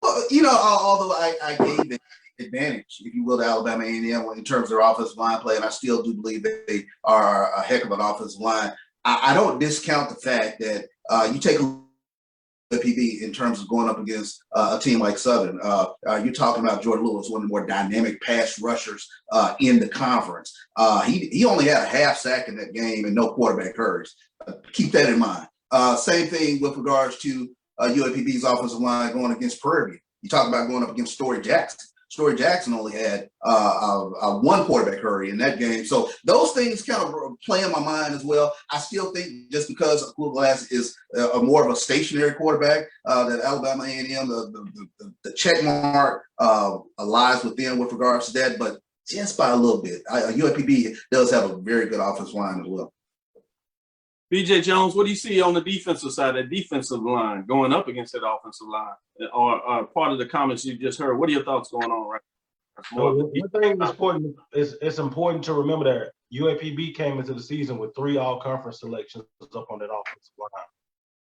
although I gave the advantage, if you will, to Alabama A&M in terms of their offensive line play, and I still do believe that they are a heck of an offensive line, I don't discount the fact that you take a PB in terms of going up against a team like Southern. You're talking about Jordan Lewis, one of the more dynamic pass rushers in the conference. He only had a half sack in that game and no quarterback hurries. Keep that in mind. Same thing with regards to UAPB's offensive line going against Prairie. You talk about going up against Story Jackson. Story Jackson only had one quarterback hurry in that game. So those things kind of play in my mind as well. I still think just because Aquia Glass is a more of a stationary quarterback, that Alabama A&M, the check mark lies with them with regards to that, but just by a little bit. UAPB does have a very good offensive line as well. BJ Jones, what do you see on the defensive side, that defensive line going up against that offensive line, or part of the comments you just heard? What are your thoughts going on right now? Well, one thing that's important is it's important to remember that UAPB came into the season with 3 all-conference selections up on that offensive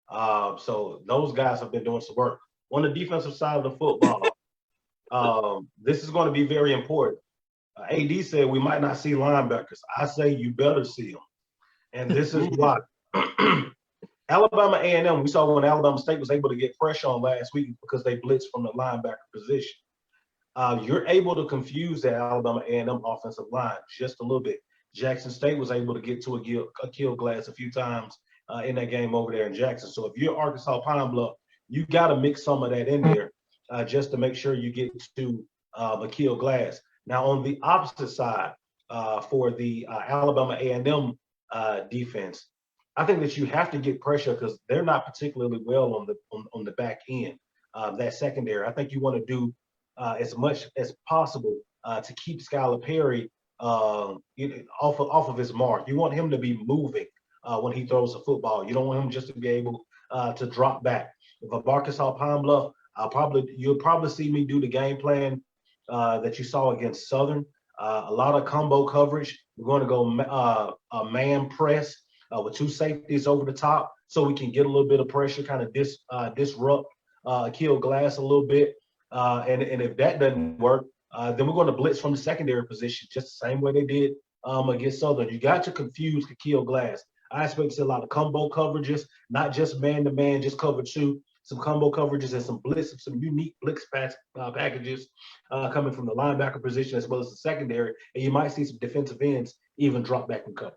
line. So those guys have been doing some work. On the defensive side of the football, this is going to be very important. AD said we might not see linebackers. I say you better see them. And this is why. Alabama A&M, we saw when Alabama State was able to get pressure on last week because they blitzed from the linebacker position. You're able to confuse the Alabama A&M offensive line just a little bit. Jackson State was able to get to a kill Glass a few times in that game over there in Jackson. So if you're Arkansas Pine Bluff, you got to mix some of that in there just to make sure you get to a kill Glass. Now on the opposite side, for the Alabama A&M defense, I think that you have to get pressure because they're not particularly well on the back end, that secondary. I think you want to do as much as possible to keep Skylar Perry off of his mark. You want him to be moving when he throws the football. You don't want him just to be able to drop back. If I'm Arkansas Pine Bluff, you'll probably see me do the game plan that you saw against Southern. A lot of combo coverage. We're going to go a man press with 2 safeties over the top, so we can get a little bit of pressure, kind of disrupt Akil Glass a little bit. And if that doesn't work, then we're going to blitz from the secondary position, just the same way they did against Southern. You got to confuse Akil Glass. I expect to see a lot of combo coverages, not just man-to-man, just cover 2, some combo coverages and some blitz, some unique blitz packages coming from the linebacker position as well as the secondary. And you might see some defensive ends even drop back in coverage.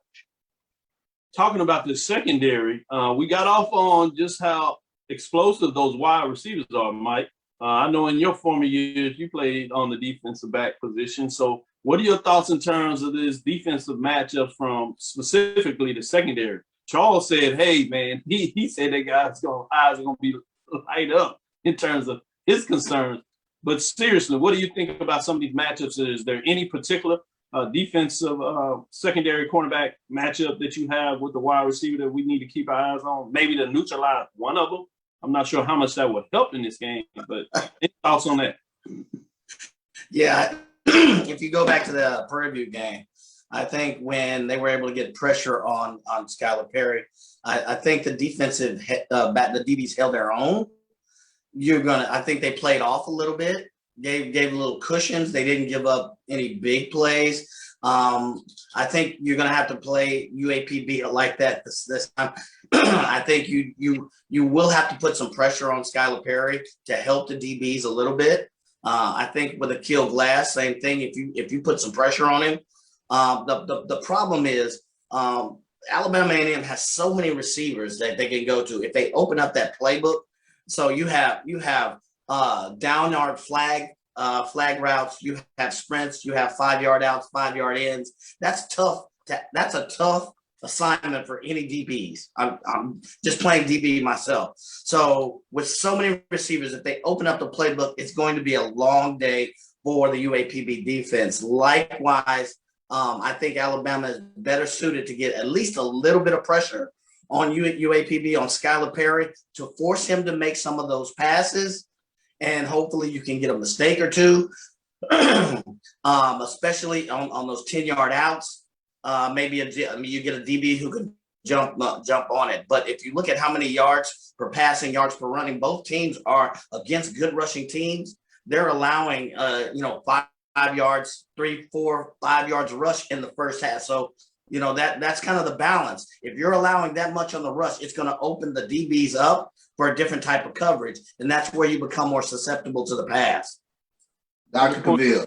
Talking about the secondary, we got off on just how explosive those wide receivers are, Mike. I know in your former years you played on the defensive back position. So what are your thoughts in terms of this defensive matchup from specifically the secondary? Charles said, hey, man, he said that guy's eyes are going to be light up in terms of his concerns. But seriously, what do you think about some of these matchups? Is there any particular defensive secondary cornerback matchup that you have with the wide receiver that we need to keep our eyes on? Maybe to neutralize one of them? I'm not sure how much that would help in this game, but any thoughts on that? Yeah, if you go back to the Prairie game, I think when they were able to get pressure on Skylar Perry, I think the defensive the DBs held their own. I think they played off a little bit, gave little cushions. They didn't give up any big plays. I think you're going to have to play UAPB like that this time. I think you will have to put some pressure on Skylar Perry to help the DBs a little bit. I think with Akil Glass, same thing. If you put some pressure on him, the problem is Alabama A&M has so many receivers that they can go to if they open up that playbook. So you have down yard flag routes, you have sprints, you have 5-yard outs, 5-yard ends. That's tough. That's a tough assignment for any DBs. I'm just playing DB myself. So with so many receivers, if they open up the playbook, it's going to be a long day for the UAPB defense. Likewise, I think Alabama is better suited to get at least a little bit of pressure on UAPB, on Skylar Perry, to force him to make some of those passes. And hopefully you can get a mistake or two, especially on those 10-yard outs. Maybe you get a DB who can jump on it. But if you look at how many yards per passing, yards per running, both teams are against good rushing teams. They're allowing 5 yards, 3, 4, 5 yards rush in the first half. So that's kind of the balance. If you're allowing that much on the rush, it's going to open the DBs up for a different type of coverage, and that's where you become more susceptible to the pass. Dr. Cavil.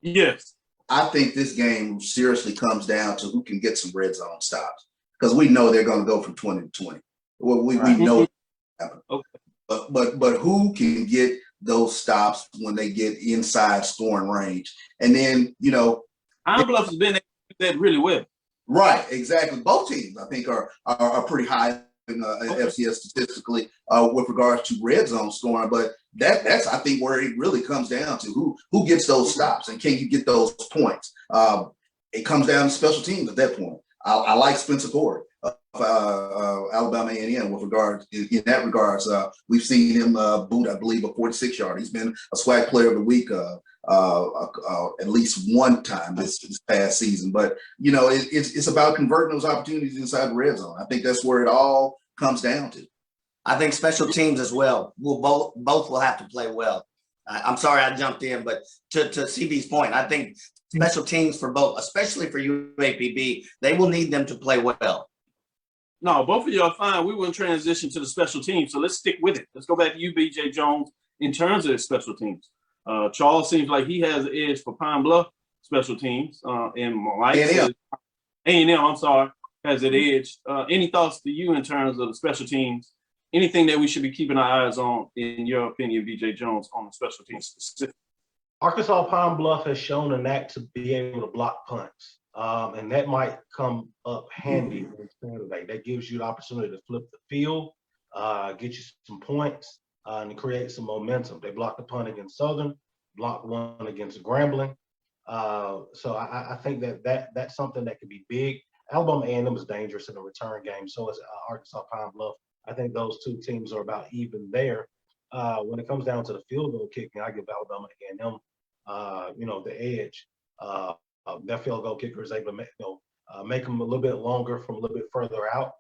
Yes. I think this game seriously comes down to who can get some red zone stops, because we know they're going to go from 20 to 20. Well, we know it happen. Okay. But who can get those stops when they get inside scoring range? And then, Pine Bluff has been able to do that really well. Right, exactly. Both teams, I think, are pretty high in FCS statistically with regards to red zone scoring. But that's I think where it really comes down to who gets those stops and can you get those points. It comes down to special teams at that point. I like Spencer Corey of Alabama A&M with regards in that regards. We've seen him boot, I believe, a 46-yard. He's been a SWAC Player of the Week at least one time this past season. But it's about converting those opportunities inside the red zone. I think that's where it all comes down to. I think special teams as well. Both will have to play well. I'm sorry I jumped in, but to CB's point, I think special teams for both, especially for UAPB, they will need them to play well. No, both of you are fine. We will transition to the special teams, so let's stick with it. Let's go back to you, BJ Jones, in terms of the special teams. Charles seems like he has an edge for Pine Bluff special teams, and Mike A&M, I'm sorry, has an edge. Any thoughts to you in terms of the special teams? Anything that we should be keeping our eyes on, in your opinion, BJ Jones, on the special teams specifically? Arkansas Pine Bluff has shown a knack to be able to block punts, and that might come up handy on Saturday. That gives you the opportunity to flip the field, get you some points, and create some momentum. They blocked the punt against Southern. blocked one against Grambling. So I think that's something that could be big. Alabama A&M is dangerous in the return game. So is Arkansas Pine Bluff. I think those two teams are about even there. When it comes down to the field goal kicking, I give Alabama A&M, the edge. Their field goal kicker is able to make them a little bit longer from a little bit further out.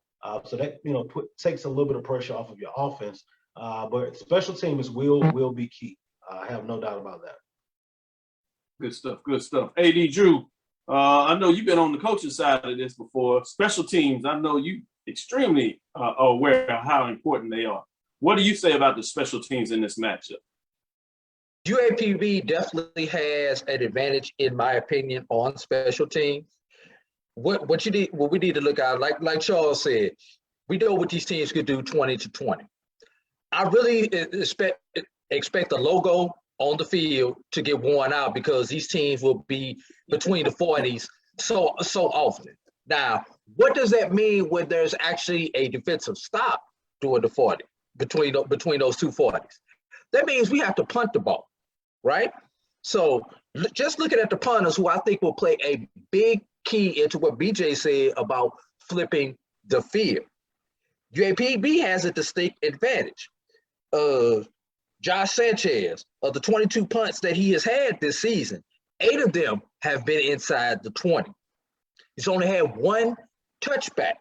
So that takes a little bit of pressure off of your offense. But special teams will be key. I have no doubt about that. Good stuff. Good stuff. AD Drew, I know you've been on the coaching side of this before. Special teams, I know you extremely aware of how important they are. What do you say about the special teams in this matchup? UAPB definitely has an advantage, in my opinion, on special teams. What we need to look at, like Charles said, we know what these teams could do 20-20. I really expect the logo on the field to get worn out because these teams will be between the 40s so often. Now, what does that mean when there's actually a defensive stop during the 40 between those two 40s? That means we have to punt the ball, right? So just looking at the punters, who I think will play a big key into what BJ said about flipping the field. UAPB has a distinct advantage. Josh Sanchez, of the 22 punts that he has had this season, 8 of them have been inside the 20. He's only had 1 touchback.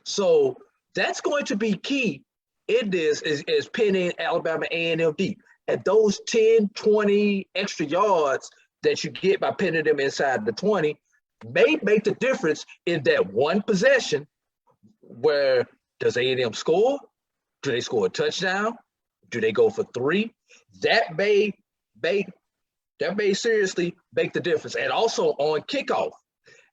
So that's going to be key in this is pinning Alabama A&M deep. And those 10, 20 extra yards that you get by pinning them inside the 20 may make the difference in that one possession where does A&M score? Do they score a touchdown? Do they go for 3? That may seriously make the difference. And also on kickoff,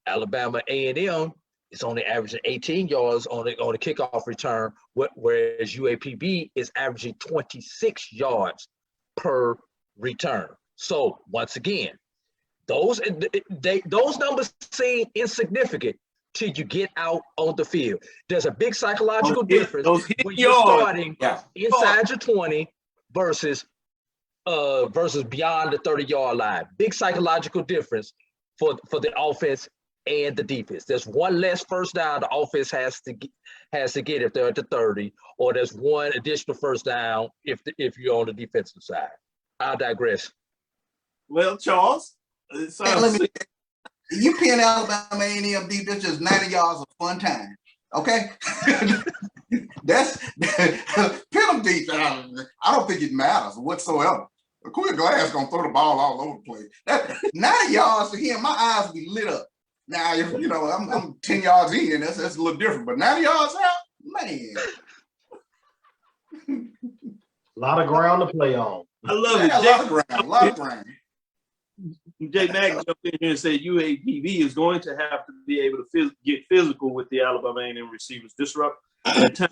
Alabama A&M is only averaging 18 yards on a kickoff return, whereas UAPB is averaging 26 yards per return. So once again, those numbers seem insignificant till you get out on the field. There's a big psychological difference when you're starting inside your 20 versus beyond the 30-yard line. Big psychological difference for the offense and the defense. There's one less first down the offense has to get if they're at the 30, or there's one additional first down if you're on the defensive side. I'll digress. Well, Charles, you pin Alabama A&M defense just 90 yards of fun time, okay? That's pin them deep. I don't think it matters whatsoever. Quinn Glass gonna throw the ball all over the place. That 90 yards to him, my eyes will be lit up. Now, if I'm 10 yards in, that's a little different. But 90 yards out, man. A lot of ground to play on. I love it. A lot of ground. Jay Mack jumped in here and said UAPB is going to have to be able to get physical with the Alabama A&M receivers, disrupt and time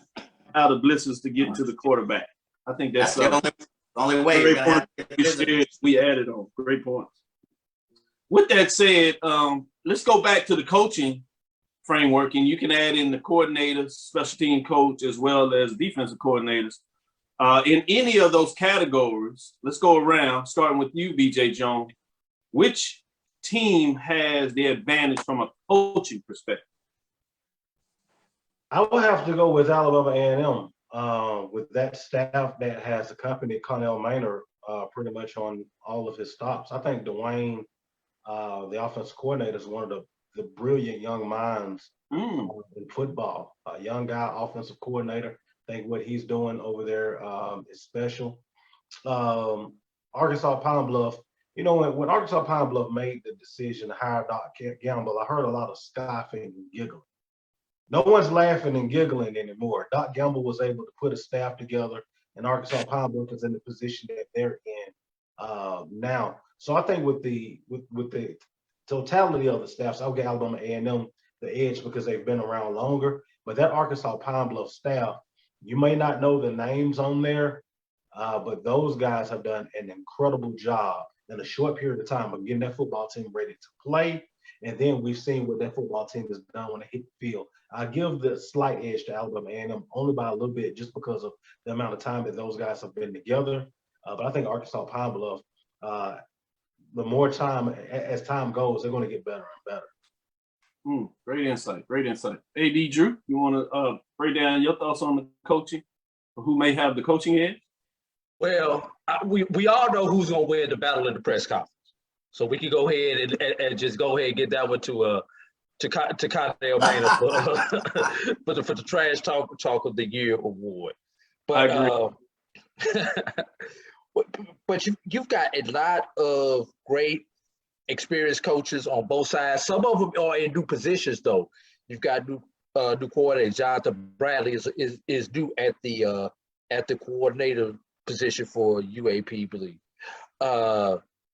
out of blitzes to get to the quarterback. I think that's the only way. Great point. We added on. Great points. With that said, let's go back to the coaching framework, and you can add in the coordinators, special team coach, as well as defensive coordinators. In any of those categories, let's go around, starting with you, BJ Jones. Which team has the advantage from a coaching perspective? I will have to go with Alabama A&M with that staff that has accompanied Connell Maynard pretty much on all of his stops. I think Dwayne, the offensive coordinator, is one of the brilliant young minds in football. A young guy, offensive coordinator. I think what he's doing over there is special. Arkansas Pine Bluff. When Arkansas Pine Bluff made the decision to hire Doc Gamble, I heard a lot of scoffing and giggling. No one's laughing and giggling anymore. Doc Gamble was able to put a staff together, and Arkansas Pine Bluff is in the position that they're in now. So I think with the totality of the staffs, I'll give Alabama A&M the edge because they've been around longer. But that Arkansas Pine Bluff staff, you may not know the names on there, but those guys have done an incredible job in a short period of time of getting that football team ready to play. And then we've seen what that football team has done when they hit the field. I give the slight edge to Alabama A&M only by a little bit just because of the amount of time that those guys have been together. But I think Arkansas Pine Bluff the more time, as time goes, they're going to get better and better. Great insight. Great insight. AD Drew, you want to break down your thoughts on the coaching, or who may have the coaching edge? Well, we all know who's going to win the battle in the press conference. So we can go ahead and just go ahead and get that one to Cavil for the Trash Talk of the Year award. But I agree. but you've got a lot of great experienced coaches on both sides. Some of them are in new positions though. You've got new coordinator Jonathan Bradley is due at the coordinator position for UAPB.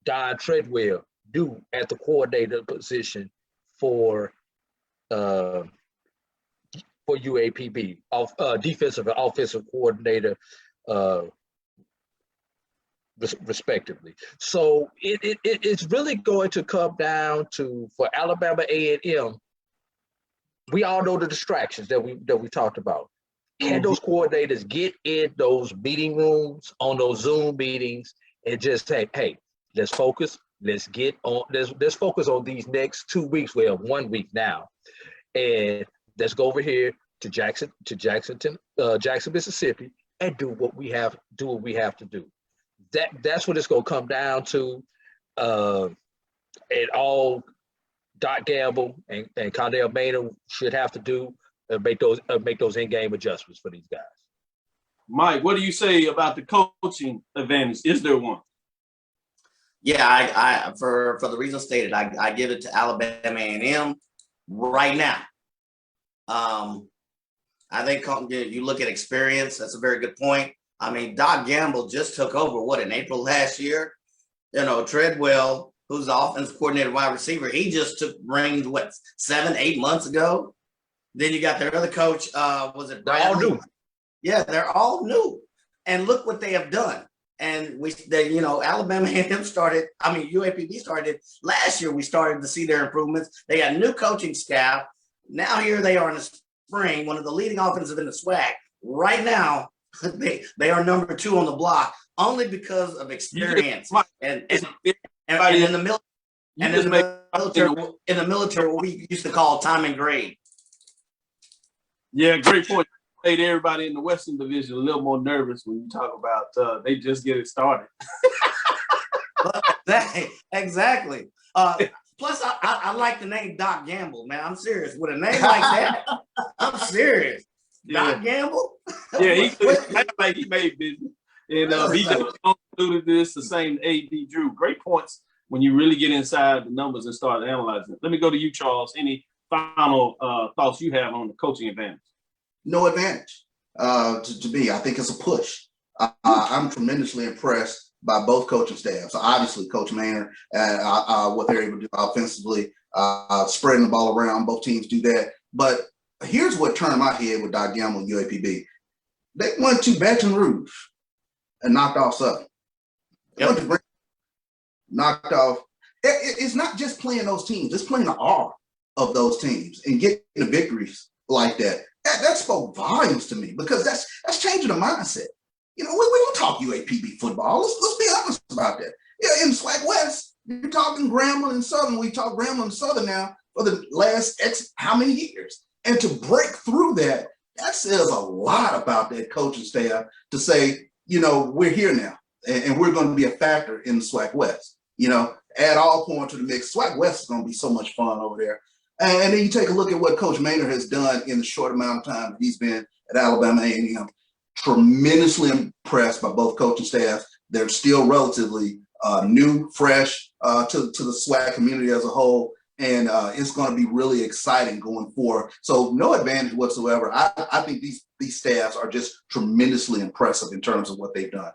Don Treadwell due at the coordinator position for UAPB, defensive and offensive coordinator, respectively. So it's really going to come down to, for Alabama A&M, we all know the distractions that we talked about. Can those coordinators get in those meeting rooms, on those Zoom meetings, and just say, hey, let's focus. Let's focus on these next 2 weeks. We have 1 week now, and let's go over here to Jackson, Mississippi, and do what we have to do. That's what it's going to come down to. And all Doc Gamble and Connell Maynard should have to do make those in-game adjustments for these guys. Mike, what do you say about the coaching advantage? Is there one? Yeah, I for the reason stated, I give it to Alabama A&M right now. I think you look at experience. That's a very good point. I mean, Doc Gamble just took over in April last year. You know, Treadwell, who's the offensive coordinator, wide receiver, he just took reins 7-8 months ago. Then you got their other coach. Was it Bradley? They're all new. Yeah, they're all new, and look what they have done. And Alabama A&M UAPB started last year. We started to see their improvements. They got new coaching staff. Now here they are in the spring, one of the leading offensive in the SWAC. Right now, they are number 2 on the block only because of experience. And in the military, what we used to call time and grade. Yeah, great point. Made everybody in the Western Division a little more nervous when you talk about they just get it started. Exactly. Plus, I like the name Doc Gamble, man. I'm serious. With a name like that, I'm serious. Yeah. Doc Gamble? Yeah, he made business. And BJ alluded to this, the same AD Drew. Great points when you really get inside the numbers and start analyzing it. Let me go to you, Charles. Any final thoughts you have on the coaching advantage? No advantage to me. I think it's a push. I'm tremendously impressed by both coaching staffs. Obviously, Coach Maynard and what they're able to do offensively, spreading the ball around. Both teams do that. But here's what turned my head with Doc Gamble and UAPB. They went to Baton Rouge and knocked off Southern. Yep. Knocked off. It's not just playing those teams. It's playing the R of those teams and getting the victories like that. That spoke volumes to me because that's changing the mindset. We don't talk UAPB football. Let's be honest about that. Yeah, in SWAC West, you're talking Grambling and Southern. We talk Grambling and Southern now for the last X how many years. And to break through that says a lot about that coaching staff to say, we're here now and we're going to be a factor in the SWAC West. Add all points to the mix. SWAC West is going to be so much fun over there. And then you take a look at what Coach Maynard has done in the short amount of time that he's been at Alabama A&M. Tremendously impressed by both coaching staffs. They're still relatively new, fresh to the SWAC community as a whole, and it's going to be really exciting going forward. So no advantage whatsoever. I think these staffs are just tremendously impressive in terms of what they've done.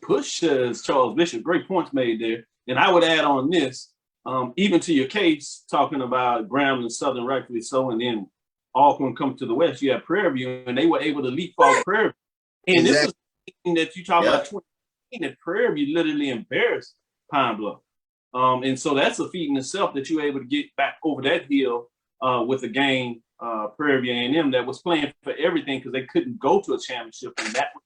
Push, says Charles Bishop. Great points made there. And I would add on this. Even to your case, talking about Grambling, Southern, rightfully so, and then Auburn come to the West, you have Prairie View, and they were able to leapfrog Prairie View. And this is thing that you talk about 2018, that Prairie View literally embarrassed Pine Bluff. And so that's a feat in itself that you were able to get back over that hill with a game, Prairie View A&M, that was playing for everything because they couldn't go to a championship, and that was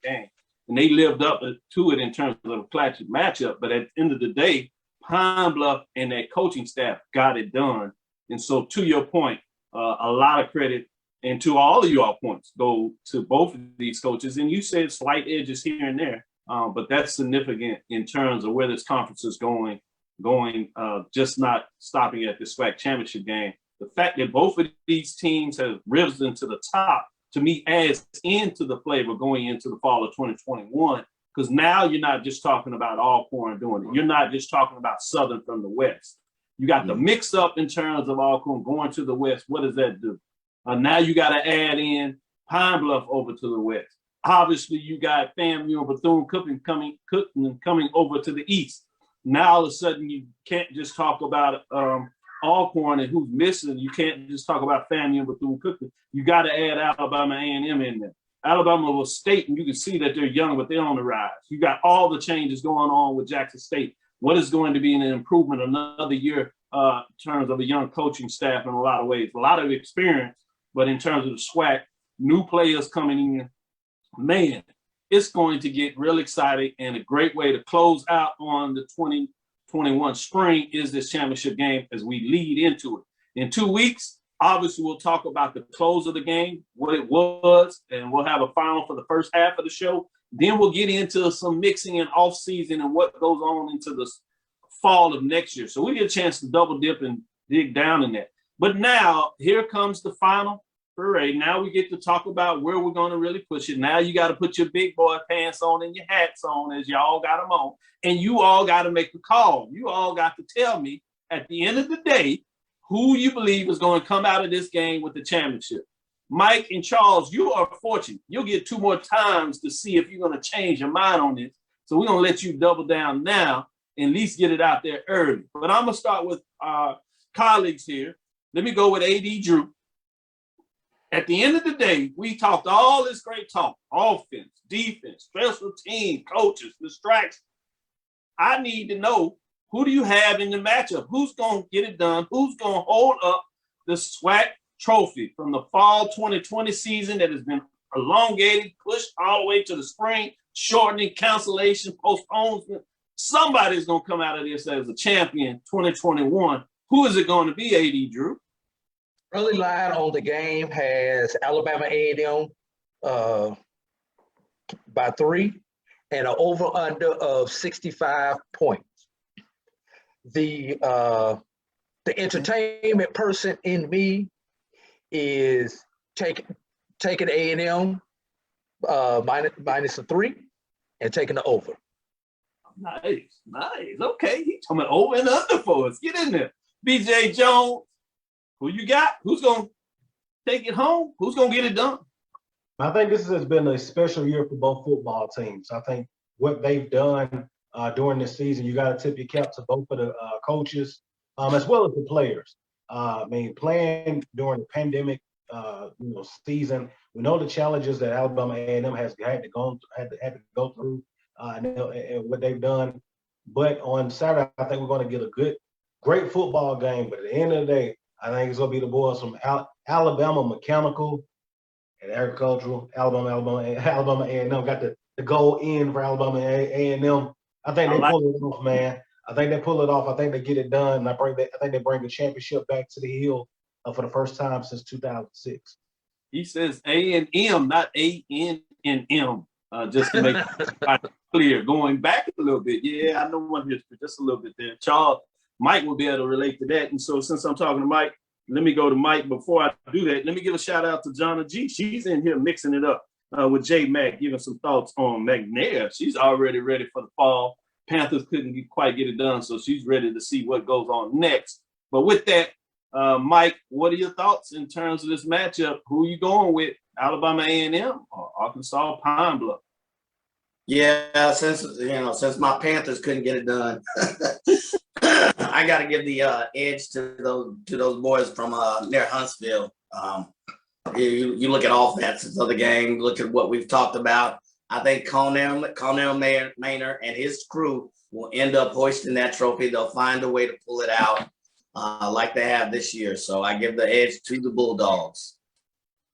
the game. and they lived up to it in terms of a classic matchup. But at the end of the day, Pine Bluff and that coaching staff got it done. And so to your point, a lot of credit, and to all of your points go to both of these coaches. And you said slight edges here and there, but that's significant in terms of where this conference is going, just not stopping at the SWAC championship game. The fact that both of these teams have risen to the top, to me, adds into the flavor going into the fall of 2021, because now you're not just talking about Alcorn doing it. You're not just talking about Southern from the West. You got the mix up in terms of Alcorn going to the West. What does that do? Now you got to add in Pine Bluff over to the West. Obviously, you got FAMU and Bethune-Cookman coming over to the East. Now all of a sudden you can't just talk about Alcorn and who's missing. You can't just talk about FAMU and Bethune-Cookman. You got to add Alabama A&M in there. Alabama was state, and you can see that they're young, but they're on the rise. You got all the changes going on with Jackson State. What is going to be an improvement another year in terms of a young coaching staff in a lot of ways? A lot of experience, but in terms of the SWAC, new players coming in, man, it's going to get real exciting, and a great way to close out on the 2021 spring is this championship game as we lead into it. In 2 weeks, obviously, we'll talk about the close of the game, what it was, and we'll have a final for the first half of the show. Then we'll get into some mixing and off-season and what goes on into the fall of next year. So we get a chance to double dip and dig down in that. But now, here comes the final parade. Now we get to talk about where we're going to really push it. Now you got to put your big boy pants on and your hats on, as y'all got them on. And you all got to make the call. You all got to tell me at the end of the day who you believe is going to come out of this game with the championship. Mike and Charles, you are fortunate. You'll get 2 more times to see if you're going to change your mind on this. So we're going to let you double down now and at least get it out there early. But I'm going to start with our colleagues here. Let me go with A.D. Drew. At the end of the day, we talked all this great talk, offense, defense, special team, coaches, distractions. I need to know, who do you have in the matchup? Who's going to get it done? Who's going to hold up the SWAC trophy from the fall 2020 season that has been elongated, pushed all the way to the spring, shortening, cancellation, postponement? Somebody's going to come out of this as a champion 2021. Who is it going to be, A.D. Drew? Early line on the game has Alabama A&M by 3 and an over-under of 65 points. The entertainment person in me is taking A&M minus a 3 and taking the over. Nice. Okay, he's talking about over and under for us. Get in there. BJ Jones, who you got? Who's going to take it home? Who's going to get it done? I think this has been a special year for both football teams. I think what they've done during this season, you got to tip your cap to both of the coaches as well as the players. I mean, playing during the pandemic season, we know the challenges that Alabama A&M had to go through and what they've done. But on Saturday, I think we're going to get a great football game. But at the end of the day, I think it's going to be the boys from Alabama Mechanical and Agricultural, Alabama A&M got the goal in for Alabama A&M. I think they pull it off, man. I think they pull it off. I think they get it done. And I think they bring the championship back to the Hill for the first time since 2006. He says A&M, not A-N-N-M, just to make it clear. Going back a little bit. Yeah, I know one history, just a little bit there. Charles, Mike will be able to relate to that. And so since I'm talking to Mike, let me go to Mike. Before I do that, let me give a shout out to Jonna G. She's in here mixing it up with J Mac, giving some thoughts on McNair. She's already ready for the fall. Panthers couldn't quite get it done, so she's ready to see what goes on next. But with that, Mike, what are your thoughts in terms of this matchup? Who are you going with, Alabama A&M or Arkansas Pine Bluff? Yeah, since my Panthers couldn't get it done, I got to give the edge to those boys from near Huntsville. You look at offenses of the game, look at what we've talked about. I think Cornell Maynard and his crew will end up hoisting that trophy. They'll find a way to pull it out like they have this year. So I give the edge to the Bulldogs.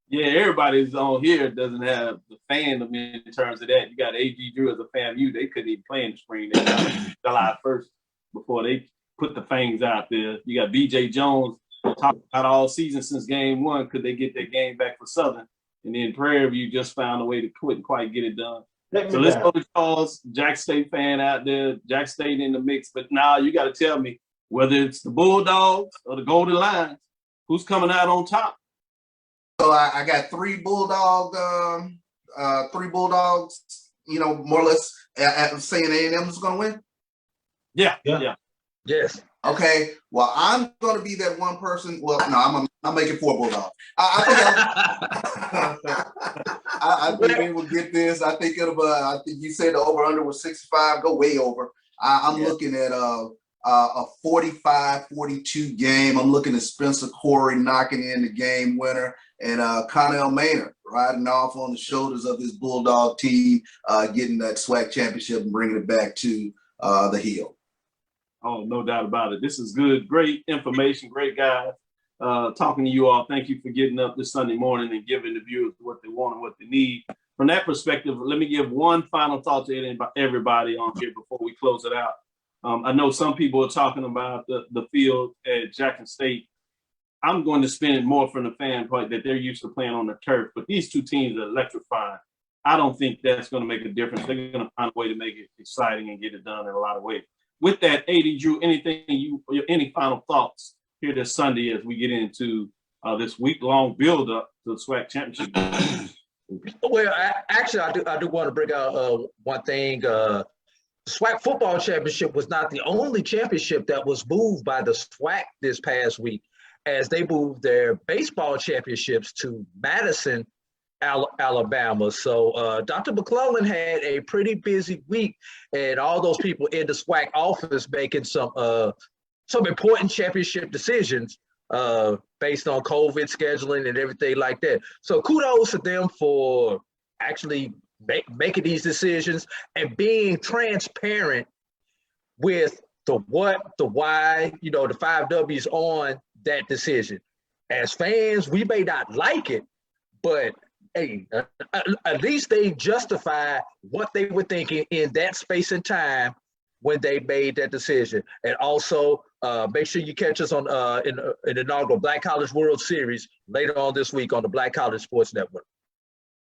Yeah, everybody's on here doesn't have the fandom in terms of that. You got A.G. Drew as a FAMU. They couldn't even play in the spring. They got July 1st before they put the fangs out there. You got B.J. Jones talking about all season since game one. Could they get their game back for Southern? And then Prairie View just found a way to couldn't quite get it done. So let's go to Charles, Jack State fan out there. Jack State in the mix. But now you got to tell me whether it's the Bulldogs or the Golden Lions, who's coming out on top? So I got three Bulldogs, you know, more or less saying A&M is going to win. Yeah. Yes. Okay. Well, I'm going to be that one person. Well, no, I'm making 4 Bulldogs. I think we will get this. I think I think you said the over/under was 65. Go way over. I'm looking at a 45-42 game. I'm looking at Spencer Corey knocking in the game winner, and Connell Maynard riding off on the shoulders of his Bulldog team, getting that SWAC championship and bringing it back to the Hill. Oh, no doubt about it. This is good. Great information. Great guys. Talking to you all. Thank you for getting up this Sunday morning and giving the viewers what they want and what they need. From that perspective, let me give one final thought to everybody on here before we close it out. I know some people are talking about the field at Jackson State. I'm going to spin it more from the fan point that they're used to playing on the turf, but these two teams are electrifying. I don't think that's going to make a difference. They're going to find a way to make it exciting and get it done in a lot of ways. With that, A.D. Drew, any final thoughts here this Sunday as we get into this week-long build-up to the SWAC championship? Well, I do want to bring out one thing. SWAC Football Championship was not the only championship that was moved by the SWAC this past week, as they moved their baseball championships to Madison, Alabama. So Dr. McClellan had a pretty busy week, and all those people in the SWAC office making some important championship decisions based on COVID scheduling and everything like that. So kudos to them for actually making these decisions and being transparent with the what, the why, the 5 W's on that decision. As fans, we may not like it, but hey, at least they justify what they were thinking in that space and time when they made that decision. And also, make sure you catch us on in the inaugural Black College World Series later on this week on the Black College Sports Network.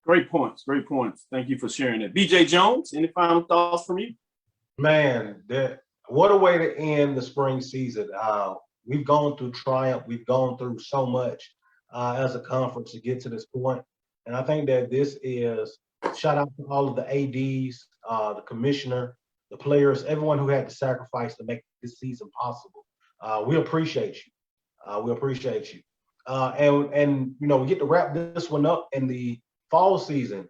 Great points. Great points. Thank you for sharing it. BJ Jones, any final thoughts from you? Man, what a way to end the spring season. We've gone through triumph. We've gone through so much as a conference to get to this point. And I think that this is shout out to all of the ADs, the commissioner, the players, everyone who had to sacrifice to make this season possible. We appreciate you. We appreciate you. And we get to wrap this one up in the fall season.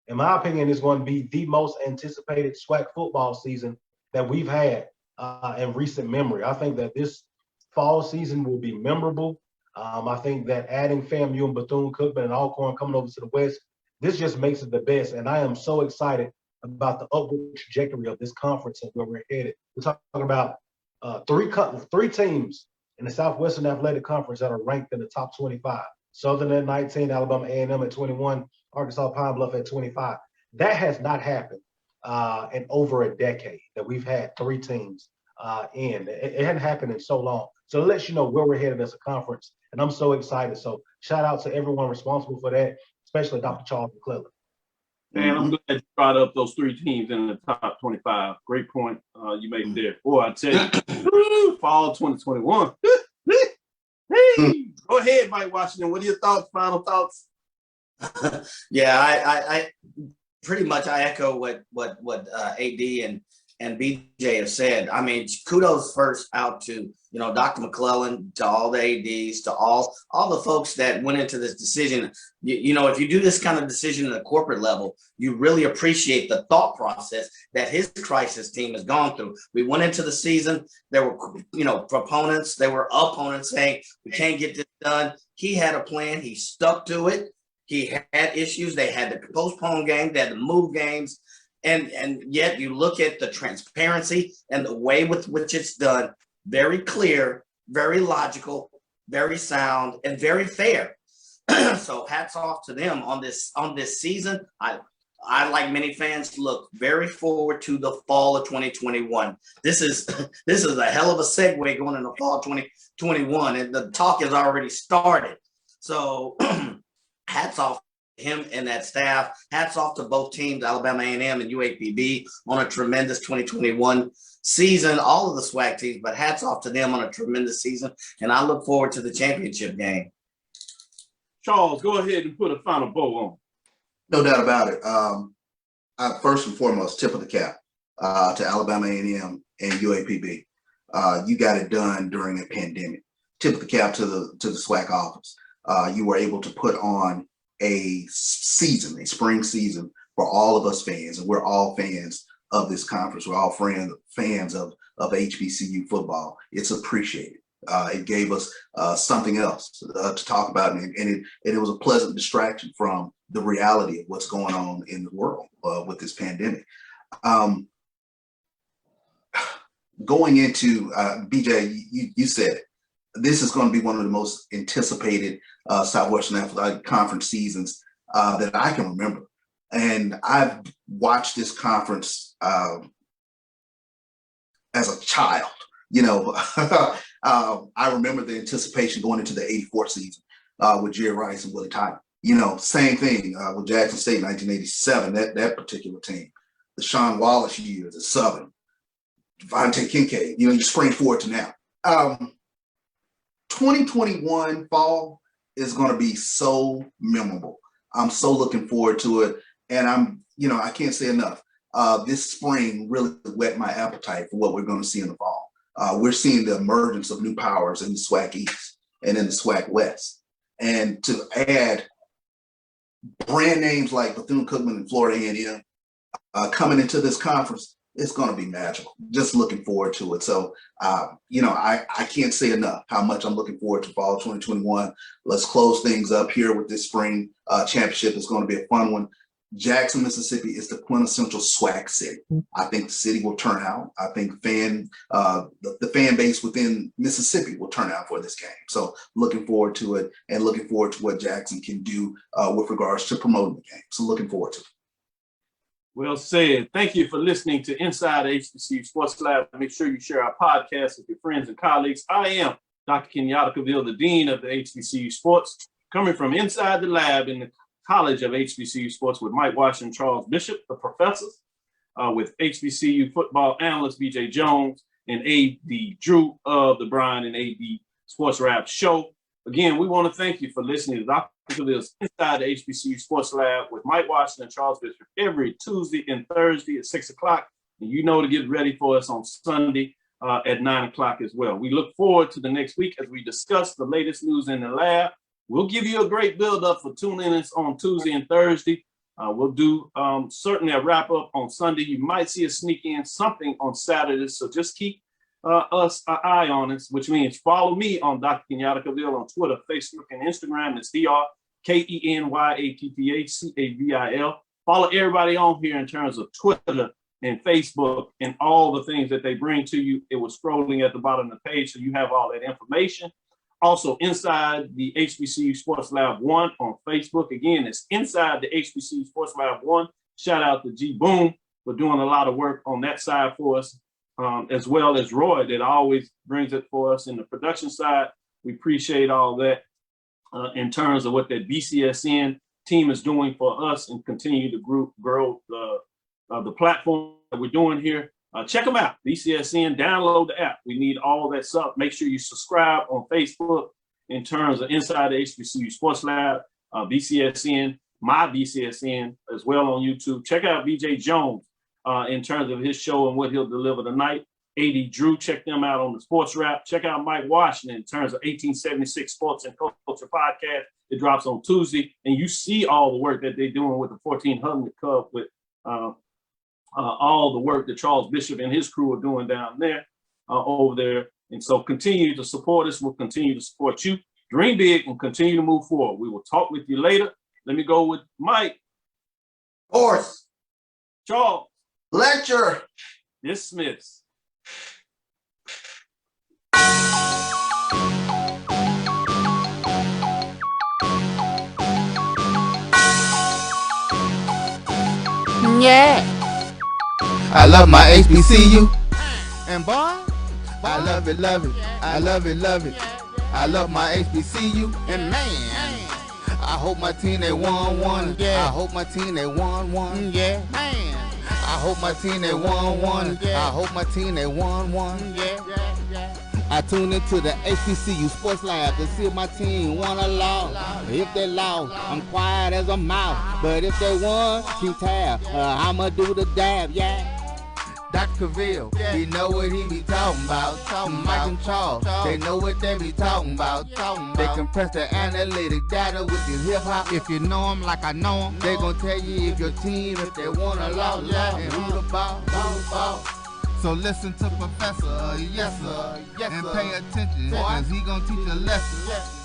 In my opinion, is going to be the most anticipated SWAC football season that we've had in recent memory. I think that this fall season will be memorable. I think that adding FAMU and Bethune-Cookman and Alcorn coming over to the West, this just makes it the best. And I am so excited about the upward trajectory of this conference and where we're headed. We're talking about three teams in the Southwestern Athletic Conference that are ranked in the top 25. Southern at 19, Alabama A&M at 21, Arkansas Pine Bluff at 25. That has not happened in over a decade that we've had 3 teams in. It hadn't happened in so long. So it lets you know where we're headed as a conference. And I'm so excited. So shout out to everyone responsible for that, especially Dr. Charles McClellan. Man, I'm glad you brought up those 3 teams in the top 25. Great point you made there. Boy, I tell you, fall 2021. Go ahead, Mike Washington. What are your thoughts, final thoughts? Yeah, I pretty much I echo what AD and BJ have said. I mean, kudos first out to Dr. McClellan, to all the ADs, to all the folks that went into this decision. If you do this kind of decision at a corporate level, you really appreciate the thought process that his crisis team has gone through. We went into the season, there were proponents, there were opponents saying we can't get this done. He had a plan, he stuck to it. He had issues. They had to postpone games, they had to move games. And yet you look at the transparency and the way with which it's done, very clear, very logical, very sound, and very fair. So hats off to them on this season. I, like many fans, look very forward to the fall of 2021. This is a hell of a segue going into fall 2021, and the talk has already started. So hats off to him and that staff. Hats off to both teams, Alabama A&M and UAPB, on a tremendous 2021 season. All of the SWAC teams, but hats off to them on a tremendous season. And I look forward to the championship game. Charles, go ahead and put a final bow on. No doubt about it. First and foremost, tip of the cap to Alabama A&M and UAPB. You got it done during a pandemic. Tip of the cap to the SWAC office. You were able to put on a season, a spring season for all of us fans, and we're all fans of this conference. We're all fans of HBCU football. It's appreciated. It gave us something else to talk about, and it was a pleasant distraction from the reality of what's going on in the world with this pandemic. Going into BJ, you said it. This is going to be one of the most anticipated Southwestern Athletic Conference seasons that I can remember, and I've watched this conference as a child. You know, I remember the anticipation going into the '84 season with Jerry Rice and Willie Tyler. You know, same thing with Jackson State in 1987, that particular team. The Sean Wallace years at Southern, Devontae Kincaid, you know, you spring forward to now. 2021 fall is going to be so memorable. I'm so looking forward to it. And I can't say enough. This spring really whet my appetite for what we're going to see in the fall. We're seeing the emergence of new powers in the SWAC East and in the SWAC West. And to add brand names like Bethune-Cookman and Florida A&M coming into this conference, it's going to be magical. Just looking forward to it. So, I can't say enough how much I'm looking forward to fall 2021. Let's close things up here with this spring championship. It's going to be a fun one. Jackson, Mississippi is the quintessential SWAC city. I think the city will turn out. I think the fan base within Mississippi will turn out for this game. So looking forward to it, and looking forward to what Jackson can do with regards to promoting the game. So looking forward to it. Well said. Thank you for listening to Inside HBCU Sports Lab. Make sure you share our podcast with your friends and colleagues. I am Dr. Kenyatta Cavil, the Dean of the HBCU Sports, coming from inside the lab in the College of HBCU Sports with Mike Washington, Charles Bishop, the professors, with HBCU football analyst BJ Jones and A.D. Drew of the Brian and A.D. SportsWrap show. Again, we want to thank you for listening to Dr. Cavil's Inside the HBCU Sports Lab with Mike Washington and Charles Bishop every Tuesday and Thursday at 6 o'clock. And you know to get ready for us on Sunday at 9 o'clock as well. We look forward to the next week as we discuss the latest news in the lab. We'll give you a great build-up for tuning in on Tuesday and Thursday. We'll do certainly a wrap-up on Sunday. You might see us sneak in something on Saturday, so just keep us an eye on us, which means follow me on Dr. Kenyatta Cavil on Twitter, Facebook, and Instagram. It's DrKenyattCavil. Follow everybody on here in terms of Twitter and Facebook and all the things that they bring to you. It was scrolling at the bottom of the page, so you have all that information. Also, Inside the HBCU Sports Lab 1 on Facebook. Again, it's Inside the HBCU Sports Lab 1. Shout out to G Boom for doing a lot of work on that side for us, as well as Roy that always brings it for us in the production side. We appreciate all that in terms of what that BCSN team is doing for us and continue to grow the platform that we're doing here. Check them out, BCSN, download the app. We need all that stuff. Make sure you subscribe on Facebook in terms of Inside the HBCU Sports Lab, BCSN, my BCSN as well on YouTube. Check out BJ Jones in terms of his show and what he'll deliver tonight. A.D. Drew, check them out on the SportsWrap. Check out Mike Washington in terms of 1876 Sports and Culture Podcast. It drops on Tuesday, and you see all the work that they're doing with the 1400 Club with all the work that Charles Bishop and his crew are doing down there, over there. And so continue to support us. We'll continue to support you. Dream big and continue to move forward. We will talk with you later. Let me go with Mike. Horse. Charles. Lecture. Dismiss. Yeah. I love my HBCU. And boy, I love it, love it. I love it, love it. I love my HBCU. And man, I hope my team they won. Yeah. I hope my team they won. Yeah. Man, I hope my team they won. I hope my team they won. Yeah. I tune into the HBCU Sports Lab to see if my team won or lost. If they lost, I'm quiet as a mouse. But if they won, keep tab. I'ma do the dab, yeah. Dr. Cavil, he know what he be talking about. Mike and Charles, they know what they be talking about. They compress the analytic data with this hip hop. If you know them like I know them, they gon' tell you if your team, if they won or lost, and who the ball. So listen to Professor, yes sir, and pay attention, cause he gon' teach a lesson.